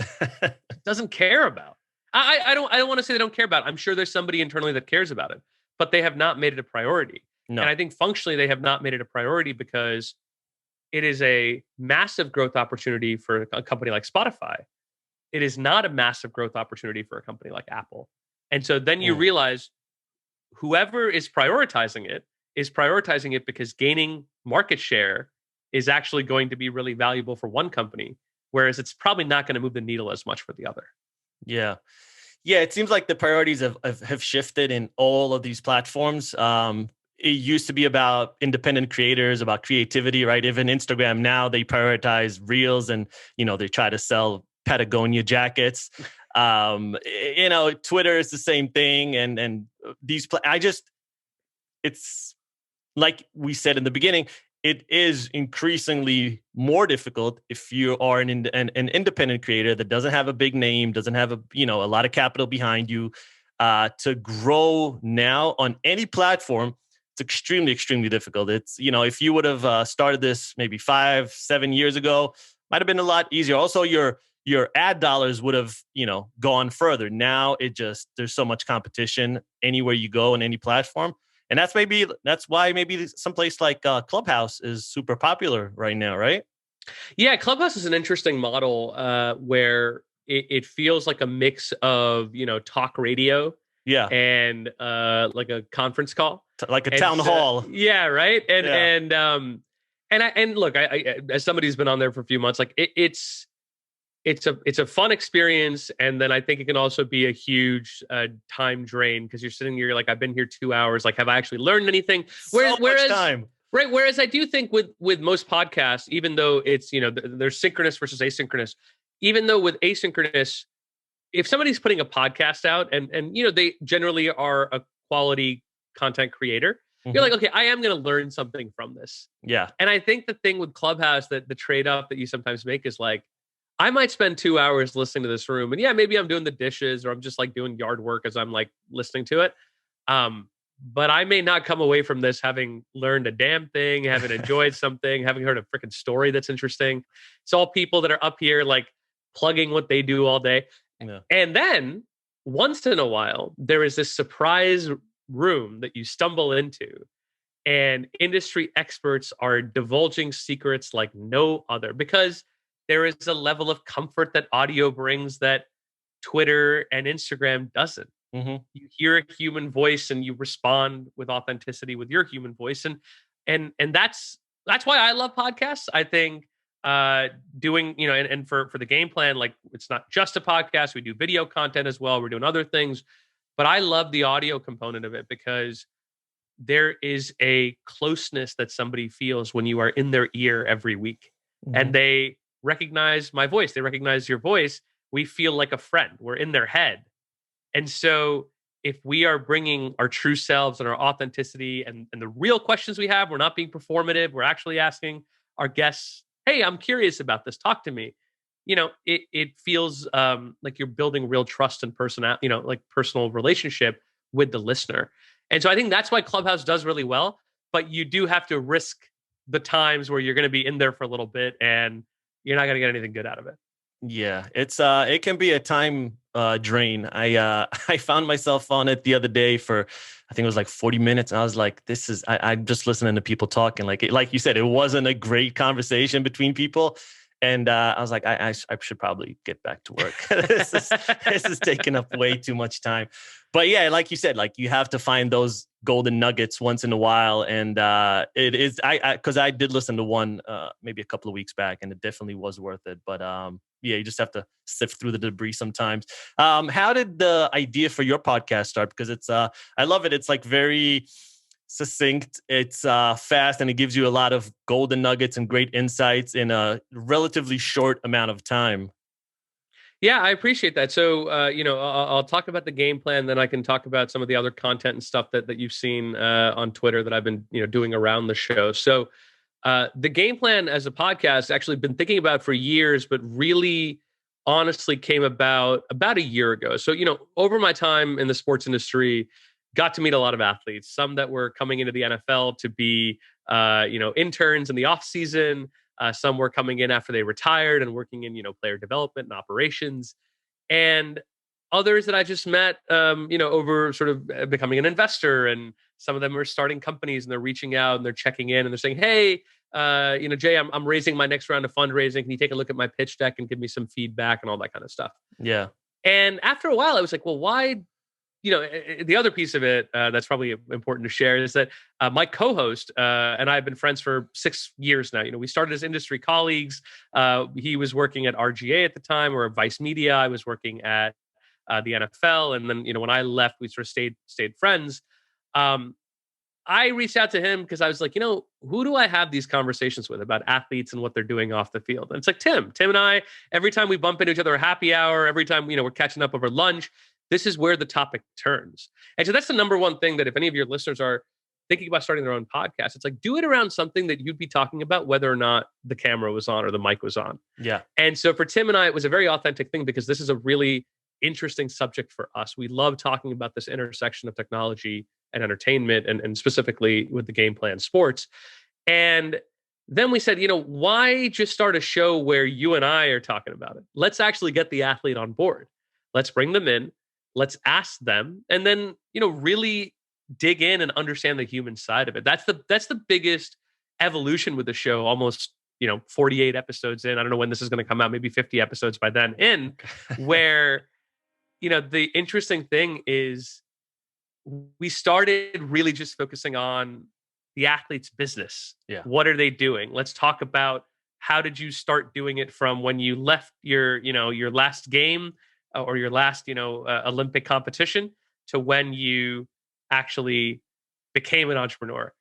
doesn't care about. I don't want to say they don't care about it. I'm sure there's somebody internally that cares about it, but they have not made it a priority. No. And I think functionally they have not made it a priority because it is a massive growth opportunity for a company like Spotify. It is not a massive growth opportunity for a company like Apple. And so then you realize whoever is prioritizing it because gaining market share is actually going to be really valuable for one company, whereas it's probably not going to move the needle as much for the other. Yeah. Yeah, it seems like the priorities have shifted in all of these platforms. It used to be about independent creators, about creativity, right? Even Instagram now, they prioritize reels and, they try to sell Patagonia jackets. Twitter is the same thing. And it's like we said in the beginning, it is increasingly more difficult if you are an independent creator that doesn't have a big name, doesn't have a lot of capital behind you, to grow now on any platform. It's extremely, extremely difficult. It's, if you would have started this maybe 5-7 years ago, might have been a lot easier. Also, your ad dollars would have, gone further. Now there's so much competition anywhere you go on any platform. And that's why maybe someplace like Clubhouse is super popular right now, right? Yeah, Clubhouse is an interesting model where it feels like a mix of, talk radio and like a conference call. Like a town hall. Yeah, right. And look, I as somebody who's been on there for a few months, like it's a fun experience, and then I think it can also be a huge time drain because you're sitting here like, I've been here 2 hours. Like, have I actually learned anything? Whereas much time. Right. Whereas I do think with most podcasts, even though it's there's synchronous versus asynchronous, even though with asynchronous, if somebody's putting a podcast out and they generally are a quality content creator, you're like, okay, I am going to learn something from this. Yeah. And I think the thing with Clubhouse, that the trade-off that you sometimes make is like, I might spend 2 hours listening to this room, and yeah, maybe I'm doing the dishes or I'm just like doing yard work as I'm like listening to it. Um, but I may not come away from this having learned a damn thing, having enjoyed something, having heard a freaking story that's interesting. It's all people that are up here like plugging what they do all day. Yeah. And then once in a while, there is this surprise room that you stumble into, and industry experts are divulging secrets like no other because there is a level of comfort that audio brings that Twitter and Instagram doesn't. Hmm. You hear a human voice and you respond with authenticity with your human voice, and that's why I love podcasts. I think doing, and for the game plan, like it's not just a podcast, we do video content as well, we're doing other things, but I love the audio component of it because there is a closeness that somebody feels when you are in their ear every week, Hmm. and they recognize my voice, they recognize your voice. We feel like a friend, we're in their head. And so if we are bringing our true selves and our authenticity and the real questions we have, we're not being performative, we're actually asking our guests, hey, I'm curious about this, talk to me. It feels like you're building real trust and personal, like personal relationship with the listener. And so I think that's why Clubhouse does really well, but you do have to risk the times where you're going to be in there for a little bit and you're not going to get anything good out of it. Yeah, it can be a time drain. I found myself on it the other day for, I think it was like 40 minutes. And I was like, I'm just listening to people talking. Like you said, it wasn't a great conversation between people. And I was like, I should probably get back to work. This is taking up way too much time. But yeah, like you said, like you have to find those golden nuggets once in a while. And it is, because I did listen to one maybe a couple of weeks back, and it definitely was worth it. But yeah, you just have to sift through the debris sometimes. How did the idea for your podcast start? Because it's I love it. It's like very succinct, it's fast, and it gives you a lot of golden nuggets and great insights in a relatively short amount of time. Yeah, I appreciate that. So, I'll talk about the game plan, then I can talk about some of the other content and stuff that you've seen on Twitter that I've been, doing around the show. So, the game plan as a podcast, actually been thinking about for years, but really honestly came about a year ago. So, over my time in the sports industry, got to meet a lot of athletes, some that were coming into the NFL to be, interns in the off season. Some were coming in after they retired and working in, player development and operations, and others that I just met, over sort of becoming an investor. And some of them are starting companies and they're reaching out and they're checking in and they're saying, hey, Jay, I'm raising my next round of fundraising. Can you take a look at my pitch deck and give me some feedback and all that kind of stuff? Yeah. And after a while, I was like, well, why? The other piece of it that's probably important to share is that my co-host and I have been friends for 6 years now. We started as industry colleagues. He was working at RGA at the time, or Vice Media. I was working at the NFL, and then when I left, we sort of stayed friends. Um, I reached out to him because I was like, who do I have these conversations with about athletes and what they're doing off the field? And it's like Tim and I, every time we bump into each other at happy hour, every time, we're catching up over lunch, this is where the topic turns. And so that's the number one thing, that if any of your listeners are thinking about starting their own podcast, it's like, do it around something that you'd be talking about, whether or not the camera was on or the mic was on. Yeah. And so for Tim and I, it was a very authentic thing because this is a really interesting subject for us. We love talking about this intersection of technology and entertainment, and specifically with the game plan sports. And then we said, why just start a show where you and I are talking about it? Let's actually get the athlete on board. Let's bring them in. Let's ask them, and then, really dig in and understand the human side of it. That's the biggest evolution with the show. Almost, 48 episodes in. I don't know when this is going to come out, maybe 50 episodes by then in, where, the interesting thing is we started really just focusing on the athlete's business. Yeah. What are they doing? Let's talk about, how did you start doing it from when you left your last game or your last, Olympic competition, to when you actually became an entrepreneur.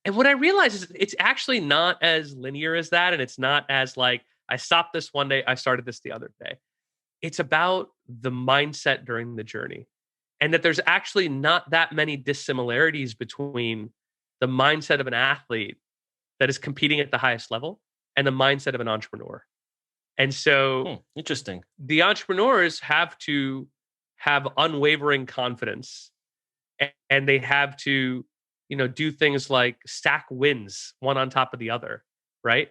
And what I realized is it's actually not as linear as that. And it's not as like, I stopped this one day, I started this the other day. It's about the mindset during the journey. And that there's actually not that many dissimilarities between the mindset of an athlete that is competing at the highest level and the mindset of an entrepreneur. And so Interesting. the entrepreneurs have to have unwavering confidence, and they have to, do things like stack wins one on top of the other, right?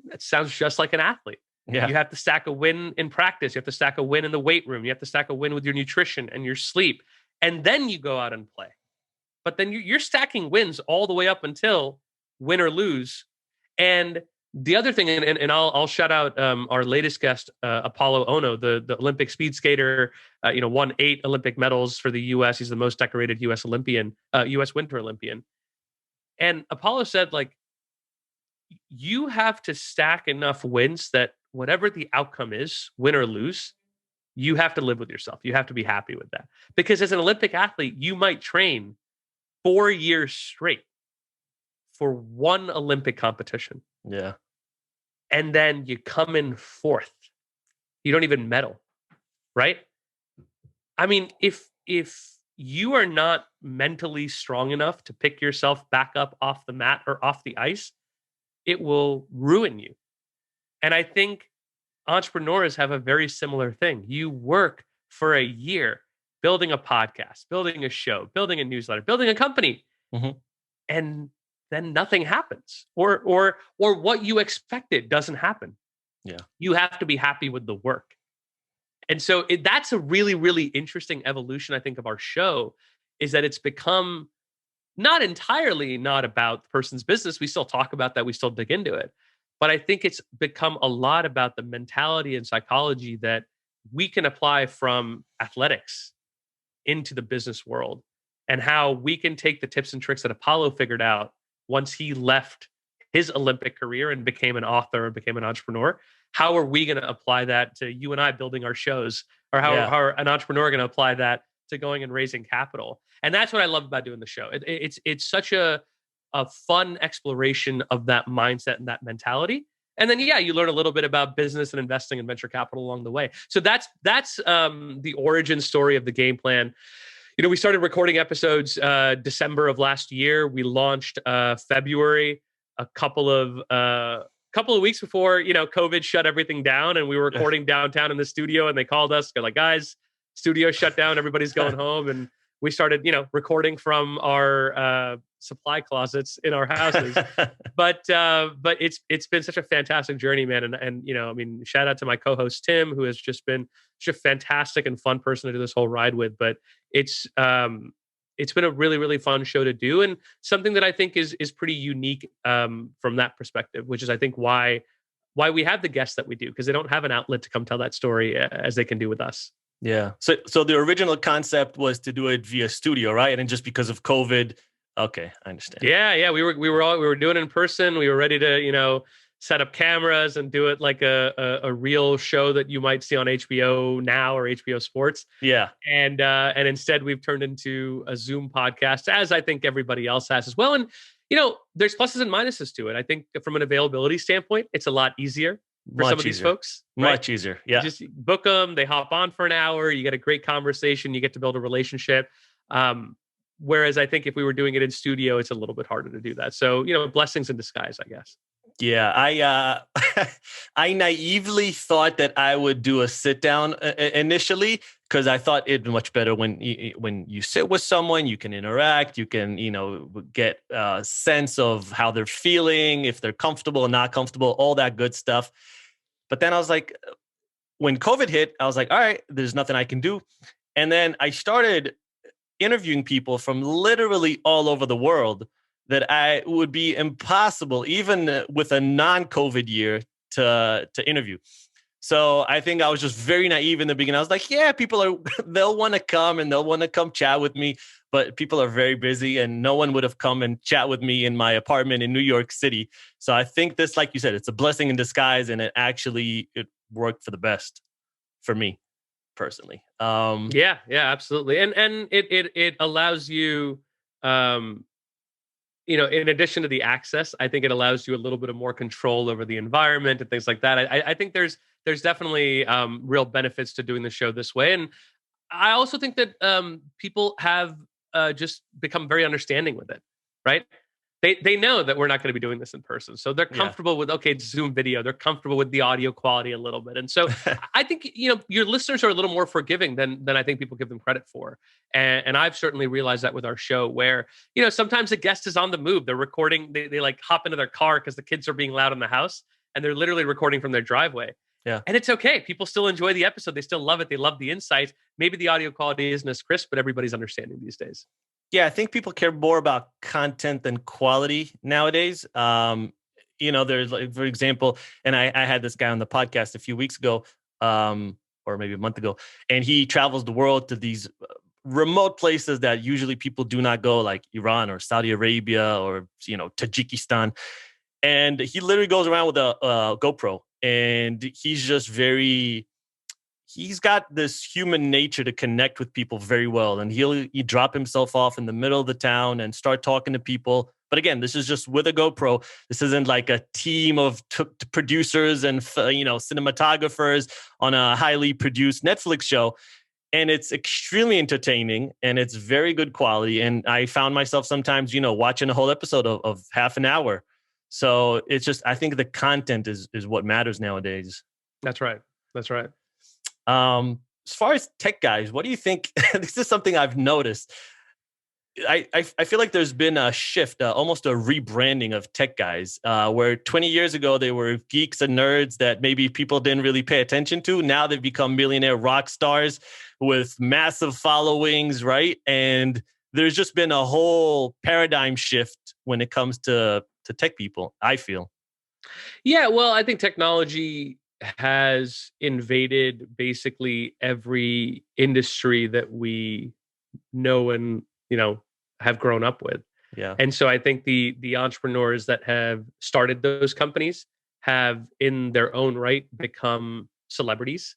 That sounds just like an athlete. Yeah. You have to stack a win in practice. You have to stack a win in the weight room. You have to stack a win with your nutrition and your sleep. And then you go out and play. But then you're stacking wins all the way up until win or lose. And the other thing, and I'll shout out our latest guest, Apollo Ono, the Olympic speed skater, won 8 Olympic medals for the U.S. He's the most decorated U.S. Olympian, U.S. Winter Olympian. And Apollo said, like, you have to stack enough wins that whatever the outcome is, win or lose, you have to live with yourself. You have to be happy with that. Because as an Olympic athlete, you might train 4 years straight for one Olympic competition. Yeah. And then you come in 4th. You don't even medal, right? I mean, if you are not mentally strong enough to pick yourself back up off the mat or off the ice, it will ruin you. And I think entrepreneurs have a very similar thing. You work for a year building a podcast, building a show, building a newsletter, building a company, and then nothing happens, or what you expected doesn't happen. Yeah, you have to be happy with the work. And so that's a really, really interesting evolution, I think, of our show, is that it's become not entirely not about the person's business. We still talk about that. We still dig into it. But I think it's become a lot about the mentality and psychology that we can apply from athletics into the business world, and how we can take the tips and tricks that Apollo figured out once he left his Olympic career and became an author and became an entrepreneur. How are we going to apply that to you and I building our shows, or how are an entrepreneur going to apply that to going and raising capital? And that's what I love about doing the show. It's such a fun exploration of that mindset and that mentality. And then, you learn a little bit about business and investing and venture capital along the way. So that's the origin story of the game plan. We started recording episodes December of last year. We launched February, a couple of weeks before COVID shut everything down, and we were recording downtown in the studio. And they called us. They're like, "Guys, studio shut down. Everybody's going home." And we started, recording from our supply closets in our houses. but it's been such a fantastic journey, man. And shout out to my co-host Tim, who has just been such a fantastic and fun person to do this whole ride with. But it's been a really, really fun show to do, and something that I think is pretty unique from that perspective, which is, I think, why we have the guests that we do, because they don't have an outlet to come tell that story as they can do with us. Yeah. So the original concept was to do it via studio, right? And then just because of COVID, okay, I understand. Yeah. We were doing it in person. We were ready to, set up cameras and do it like a real show that you might see on HBO Now or HBO Sports. Yeah. And instead we've turned into a Zoom podcast, as I think everybody else has as well. And, there's pluses and minuses to it. I think from an availability standpoint, it's a lot easier for some of these folks. Much easier. Yeah. You just book them, they hop on for an hour, you get a great conversation, you get to build a relationship. Whereas I think if we were doing it in studio, it's a little bit harder to do that. So, blessings in disguise, I guess. Yeah, I naively thought that I would do a sit down initially, because I thought it'd be much better when you sit with someone, you can interact, you can get a sense of how they're feeling, if they're comfortable or not comfortable, all that good stuff. But then I was like, when COVID hit, I was like, all right, there's nothing I can do, and then I started interviewing people from literally all over the world that I would be impossible, even with a non-COVID year, to interview. So I think I was just very naive in the beginning. I was like, yeah, they'll want to come and they'll want to come chat with me, but people are very busy and no one would have come and chat with me in my apartment in New York City. So I think this, like you said, it's a blessing in disguise, and it worked for the best for me personally. Yeah, absolutely. And it allows you, in addition to the access, I think it allows you a little bit of more control over the environment and things like that. I think there's definitely real benefits to doing the show this way. And I also think that people have just become very understanding with it, right? they know that we're not going to be doing this in person. So they're Yeah. comfortable with, okay, it's Zoom video. They're comfortable with the audio quality a little bit. And so I think, your listeners are a little more forgiving than I think people give them credit for. And I've certainly realized that with our show where, sometimes the guest is on the move. They're recording, they like hop into their car because the kids are being loud in the house and they're literally recording from their driveway. Yeah. And it's okay. People still enjoy the episode. They still love it. They love the insights. Maybe the audio quality isn't as crisp, but everybody's understanding these days. Yeah, I think people care more about content than quality nowadays. There's like, for example, and I had this guy on the podcast a few weeks ago, or maybe a month ago, and he travels the world to these remote places that usually people do not go, like Iran or Saudi Arabia or Tajikistan. And he literally goes around with a GoPro, and he's got this human nature to connect with people very well. And he'll drop himself off in the middle of the town and start talking to people. But again, this is just with a GoPro. This isn't like a team of producers and, cinematographers on a highly produced Netflix show. And it's extremely entertaining and it's very good quality. And I found myself sometimes, watching a whole episode of half an hour. So it's just, I think the content is what matters nowadays. That's right. That's right. As far as tech guys, what do you think? This is something I've noticed. I feel like there's been a shift, almost a rebranding of tech guys, where 20 years ago they were geeks and nerds that maybe people didn't really pay attention to. Now they've become millionaire rock stars with massive followings, right? And there's just been a whole paradigm shift when it comes to tech people, I feel. Yeah, well, I think technology has invaded basically every industry that we know and have grown up with. Yeah. And so I think the entrepreneurs that have started those companies have in their own right become celebrities.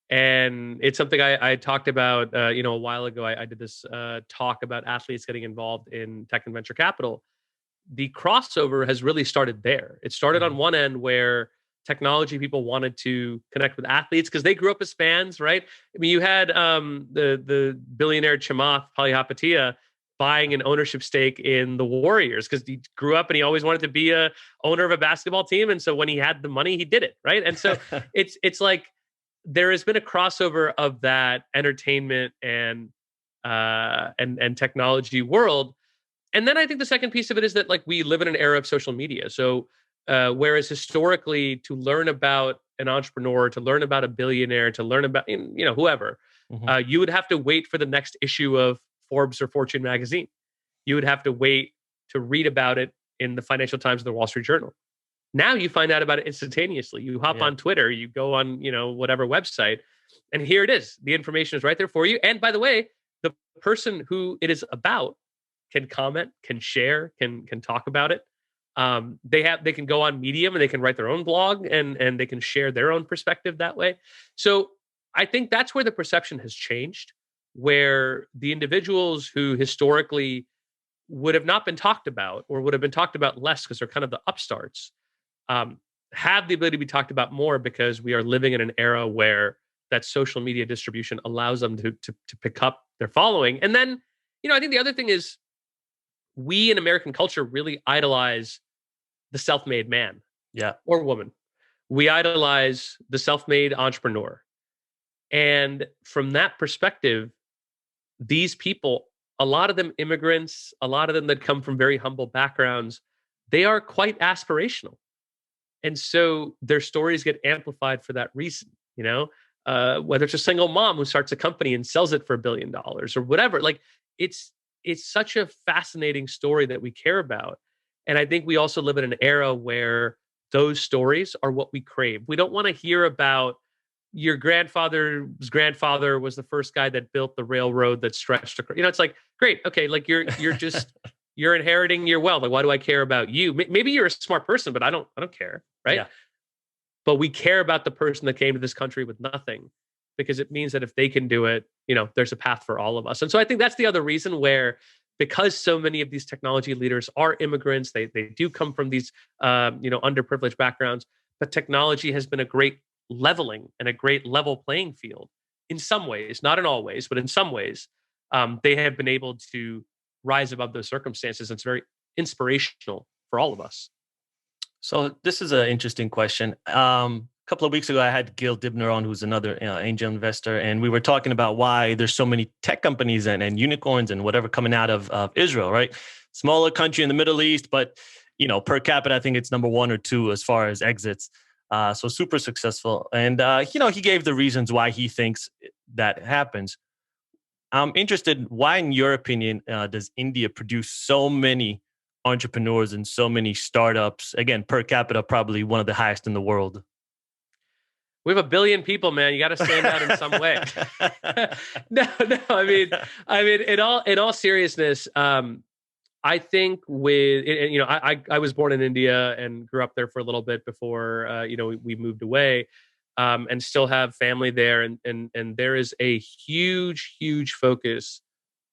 And it's something I talked about a while ago. I did this talk about athletes getting involved in tech and venture capital. The crossover has really started there. It started on one end where technology people wanted to connect with athletes because they grew up as fans, right? I mean, you had the billionaire Chamath Palihapitiya buying an ownership stake in the Warriors because he grew up and he always wanted to be a owner of a basketball team. And so when he had the money, he did it, right? And so it's like there has been a crossover of that entertainment and technology world. And then I think the second piece of it is that like we live in an era of social media. So whereas historically to learn about an entrepreneur, to learn about a billionaire, to learn about, whoever, you would have to wait for the next issue of Forbes or Fortune magazine. You would have to wait to read about it in the Financial Times or the Wall Street Journal. Now you find out about it instantaneously. You hop on Twitter, you go on, whatever website, and here it is. The information is right there for you. And by the way, the person who it is about can comment, can share, can talk about it. They can go on Medium and they can write their own blog and they can share their own perspective that way. So I think that's where the perception has changed, where the individuals who historically would have not been talked about or would have been talked about less because they're kind of the upstarts, have the ability to be talked about more because we are living in an era where that social media distribution allows them to pick up their following. And then, I think the other thing is we in American culture really idolize the self-made man or woman. We idolize the self-made entrepreneur. And from that perspective, these people, a lot of them immigrants, a lot of them that come from very humble backgrounds, they are quite aspirational. And so their stories get amplified for that reason, whether it's a single mom who starts a company and sells it for $1 billion or whatever. Like it's such a fascinating story that we care about. And I think we also live in an era where those stories are what we crave. We don't want to hear about your grandfather's grandfather was the first guy that built the railroad that stretched across. It's like, great. Okay. Like you're just, you're inheriting your wealth. Like, why do I care about you? Maybe you're a smart person, but I don't care. Right. Yeah. But we care about the person that came to this country with nothing, because it means that if they can do it, there's a path for all of us. And so I think that's the other reason where, because so many of these technology leaders are immigrants, they do come from these, underprivileged backgrounds, but technology has been a great leveling and a great level playing field in some ways, not in all ways, but in some ways, they have been able to rise above those circumstances. It's very inspirational for all of us? So this is an interesting question. A couple of weeks ago, I had Gil Dibner on, who's another angel investor, and we were talking about why there's so many tech companies and unicorns and whatever coming out of Israel, right? Smaller country in the Middle East, but per capita, I think it's number 1 or 2 as far as exits. So super successful, and he gave the reasons why he thinks that happens. I'm interested. Why, in your opinion, does India produce so many entrepreneurs and so many startups? Again, per capita, probably one of the highest in the world. We have 1 billion people, man. You got to stand out in some way. No. I mean, in all seriousness, I think I was born in India and grew up there for a little bit before we moved away, and still have family there, and there is a huge focus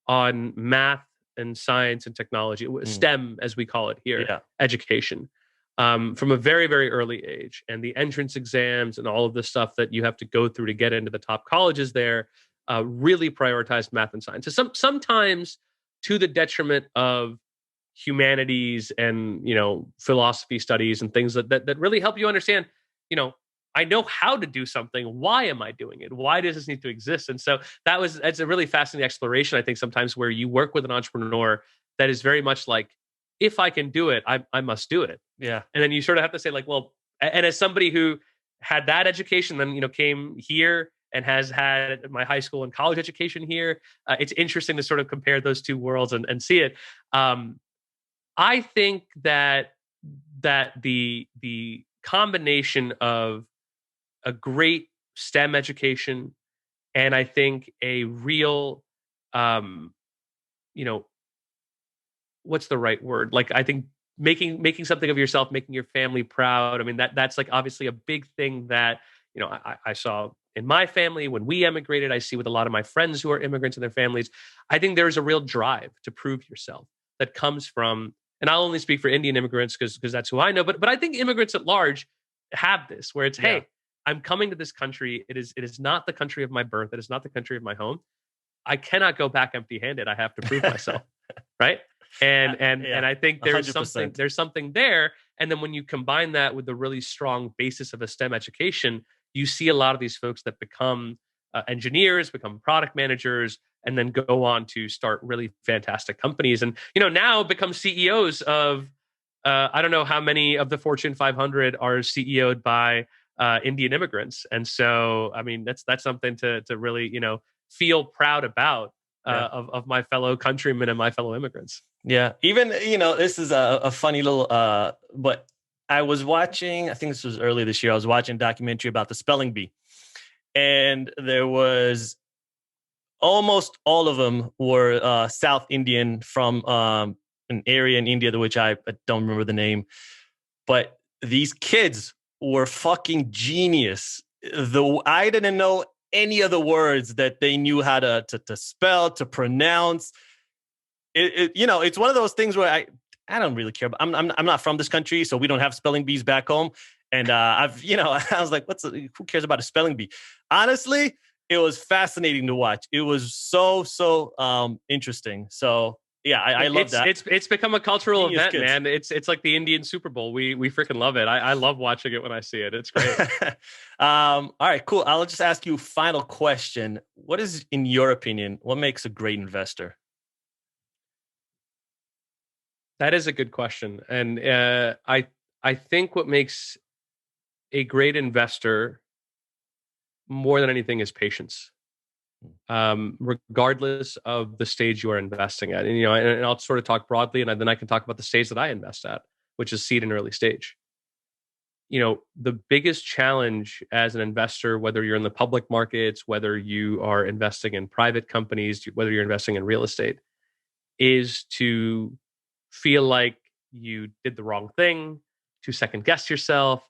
on math and science and technology, STEM as we call it here, education, from a very, very early age. And the entrance exams and all of the stuff that you have to go through to get into the top colleges there really prioritized math and science. So sometimes to the detriment of humanities and philosophy studies and things that really help you understand, I know how to do something. Why am I doing it? Why does this need to exist? And so it's a really fascinating exploration, I think, sometimes where you work with an entrepreneur that is very much like, if I can do it, I must do it. Yeah. And then you sort of have to say, like, well, and as somebody who had that education, then came here and has had my high school and college education here, it's interesting to sort of compare those two worlds and see it. I think that the combination of a great STEM education and I think a real, what's the right word? Like, I think making something of yourself, making your family proud. I mean, that's like obviously a big thing that, I saw in my family when we emigrated. I see with a lot of my friends who are immigrants and their families. I think there's a real drive to prove yourself that comes from, and I'll only speak for Indian immigrants because that's who I know, but I think immigrants at large have this, where it's, hey, I'm coming to this country. It is not the country of my birth. It is not the country of my home. I cannot go back empty-handed. I have to prove myself, right? And I think there's 100%. There's something there. And then when you combine that with the really strong basis of a STEM education, you see a lot of these folks that become engineers, become product managers, and then go on to start really fantastic companies. And now become CEOs of I don't know how many of the Fortune 500 are CEO'd by Indian immigrants. And so, I mean, that's something to really feel proud about of my fellow countrymen and my fellow immigrants. Yeah. Even, this is a funny little, but I was watching, I think this was earlier this year, I was watching a documentary about the spelling bee. And there was almost all of them were South Indian from an area in India, which I don't remember the name. But these kids were fucking genius. I didn't know any of the words that they knew how to spell, to pronounce. It's one of those things where I don't really care. But I'm not from this country, so we don't have spelling bees back home. And I was like, who cares about a spelling bee? Honestly, it was fascinating to watch. It was so interesting. So yeah, I love that. It's become a cultural event, man. It's like the Indian Super Bowl. We freaking love it. I love watching it when I see it. It's great. All right, cool. I'll just ask you a final question. What is, in your opinion, what makes a great investor? That is a good question. And I think what makes a great investor more than anything is patience. Regardless of the stage you are investing at. And, and I'll sort of talk broadly, and then I can talk about the stage that I invest at, which is seed and early stage. The biggest challenge as an investor, whether you're in the public markets, whether you are investing in private companies, whether you're investing in real estate, is to feel like you did the wrong thing, to second guess yourself,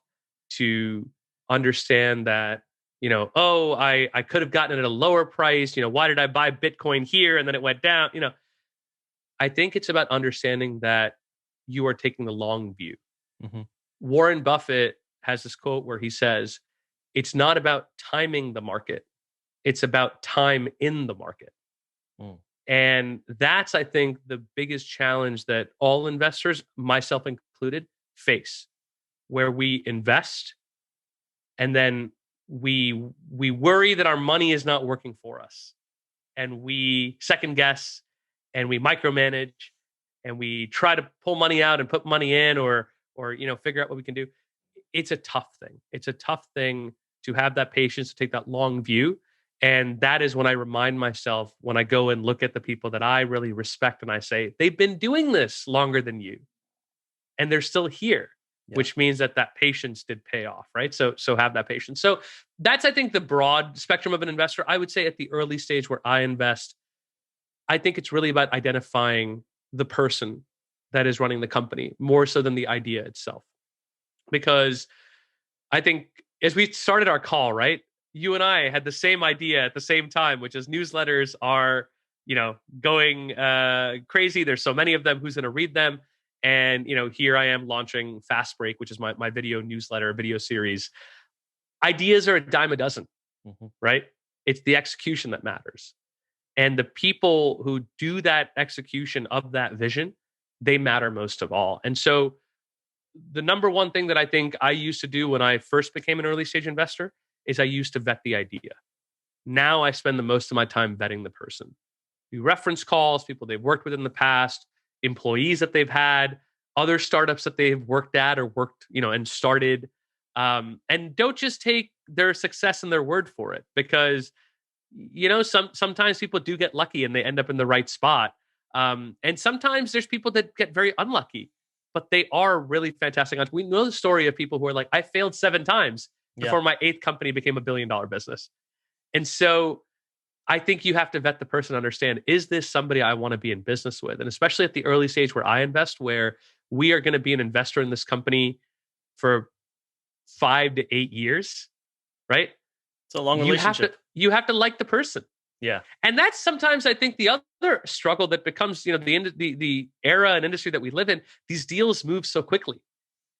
to understand that, I could have gotten it at a lower price. Why did I buy Bitcoin here and then it went down? I think it's about understanding that you are taking the long view. Mm-hmm. Warren Buffett has this quote where he says, it's not about timing the market. It's about time in the market. Mm. And that's, I think, the biggest challenge that all investors, myself included, face, where we invest and then we worry that our money is not working for us, and we second guess and we micromanage and we try to pull money out and put money in, or figure out what we can do. It's a tough thing. It's a tough thing to have that patience, to take that long view. And that is when I remind myself, when I go and look at the people that I really respect, and I say, they've been doing this longer than you and they're still here, which means that patience did pay off, right? So have that patience. So that's, I think, the broad spectrum of an investor. I would say at the early stage where I invest, I think it's really about identifying the person that is running the company more so than the idea itself. Because I think as we started our call, right, you and I had the same idea at the same time, which is newsletters are, going crazy. There's so many of them. Who's going to read them? And, here I am launching Fast Break, which is my video newsletter, video series. Ideas are a dime a dozen, right? It's the execution that matters. And the people who do that execution of that vision, they matter most of all. And so the number one thing that I think I used to do when I first became an early stage investor is I used to vet the idea. Now I spend the most of my time vetting the person. Do reference calls, people they've worked with in the past, employees that they've had, other startups that they've worked at or worked, and started. And don't just take their success and their word for it, because, sometimes people do get lucky and they end up in the right spot. And sometimes there's people that get very unlucky, but they are really fantastic. We know the story of people who are like, I failed 7 times before my 8th company became $1 billion business. And so I think you have to vet the person, understand, is this somebody I want to be in business with? And especially at the early stage where I invest, where we are going to be an investor in this company for 5 to 8 years, right? It's a long relationship. You have to like the person. Yeah. And that's sometimes, I think, the other struggle that becomes, the era and industry that we live in. These deals move so quickly.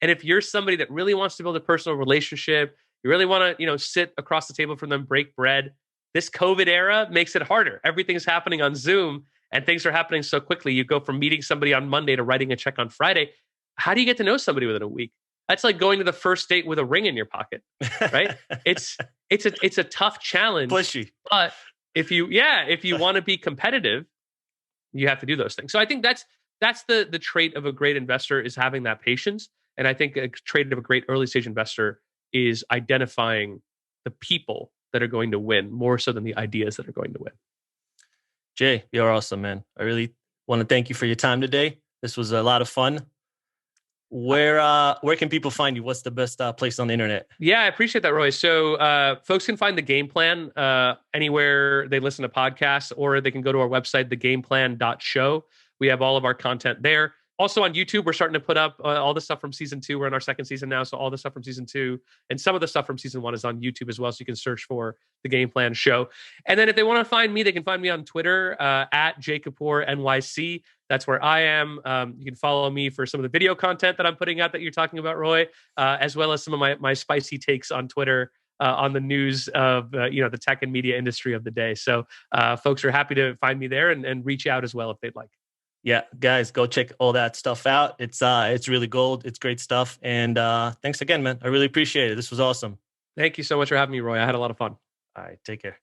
And if you're somebody that really wants to build a personal relationship, you really want to, sit across the table from them, break bread, this COVID era makes it harder. Everything's happening on Zoom and things are happening so quickly. You go from meeting somebody on Monday to writing a check on Friday. How do you get to know somebody within a week? That's like going to the first date with a ring in your pocket, right? It's a tough challenge. Pushy. But if you want to be competitive, you have to do those things. So I think that's the trait of a great investor, is having that patience. And I think a trait of a great early stage investor is identifying the people that are going to win more so than the ideas that are going to win. Jay, you're awesome, man. I really want to thank you for your time today. This was a lot of fun. Where can people find you? What's the best place on the internet? Yeah, I appreciate that, Roy. So folks can find The Game Plan anywhere they listen to podcasts, or they can go to our website, thegameplan.show. We have all of our content there. Also on YouTube, we're starting to put up all the stuff from season 2. We're in our 2nd season now, so all the stuff from season 2 and some of the stuff from season 1 is on YouTube as well. So you can search for The Game Plan Show. And then if they want to find me, they can find me on Twitter at Kapoor NYC. That's where I am. You can follow me for some of the video content that I'm putting out that you're talking about, Roy, as well as some of my spicy takes on Twitter on the news of the tech and media industry of the day. So folks are happy to find me there and reach out as well if they'd like. Yeah, guys, go check all that stuff out. It's really gold. It's great stuff. And thanks again, man. I really appreciate it. This was awesome. Thank you so much for having me, Roy. I had a lot of fun. All right, take care.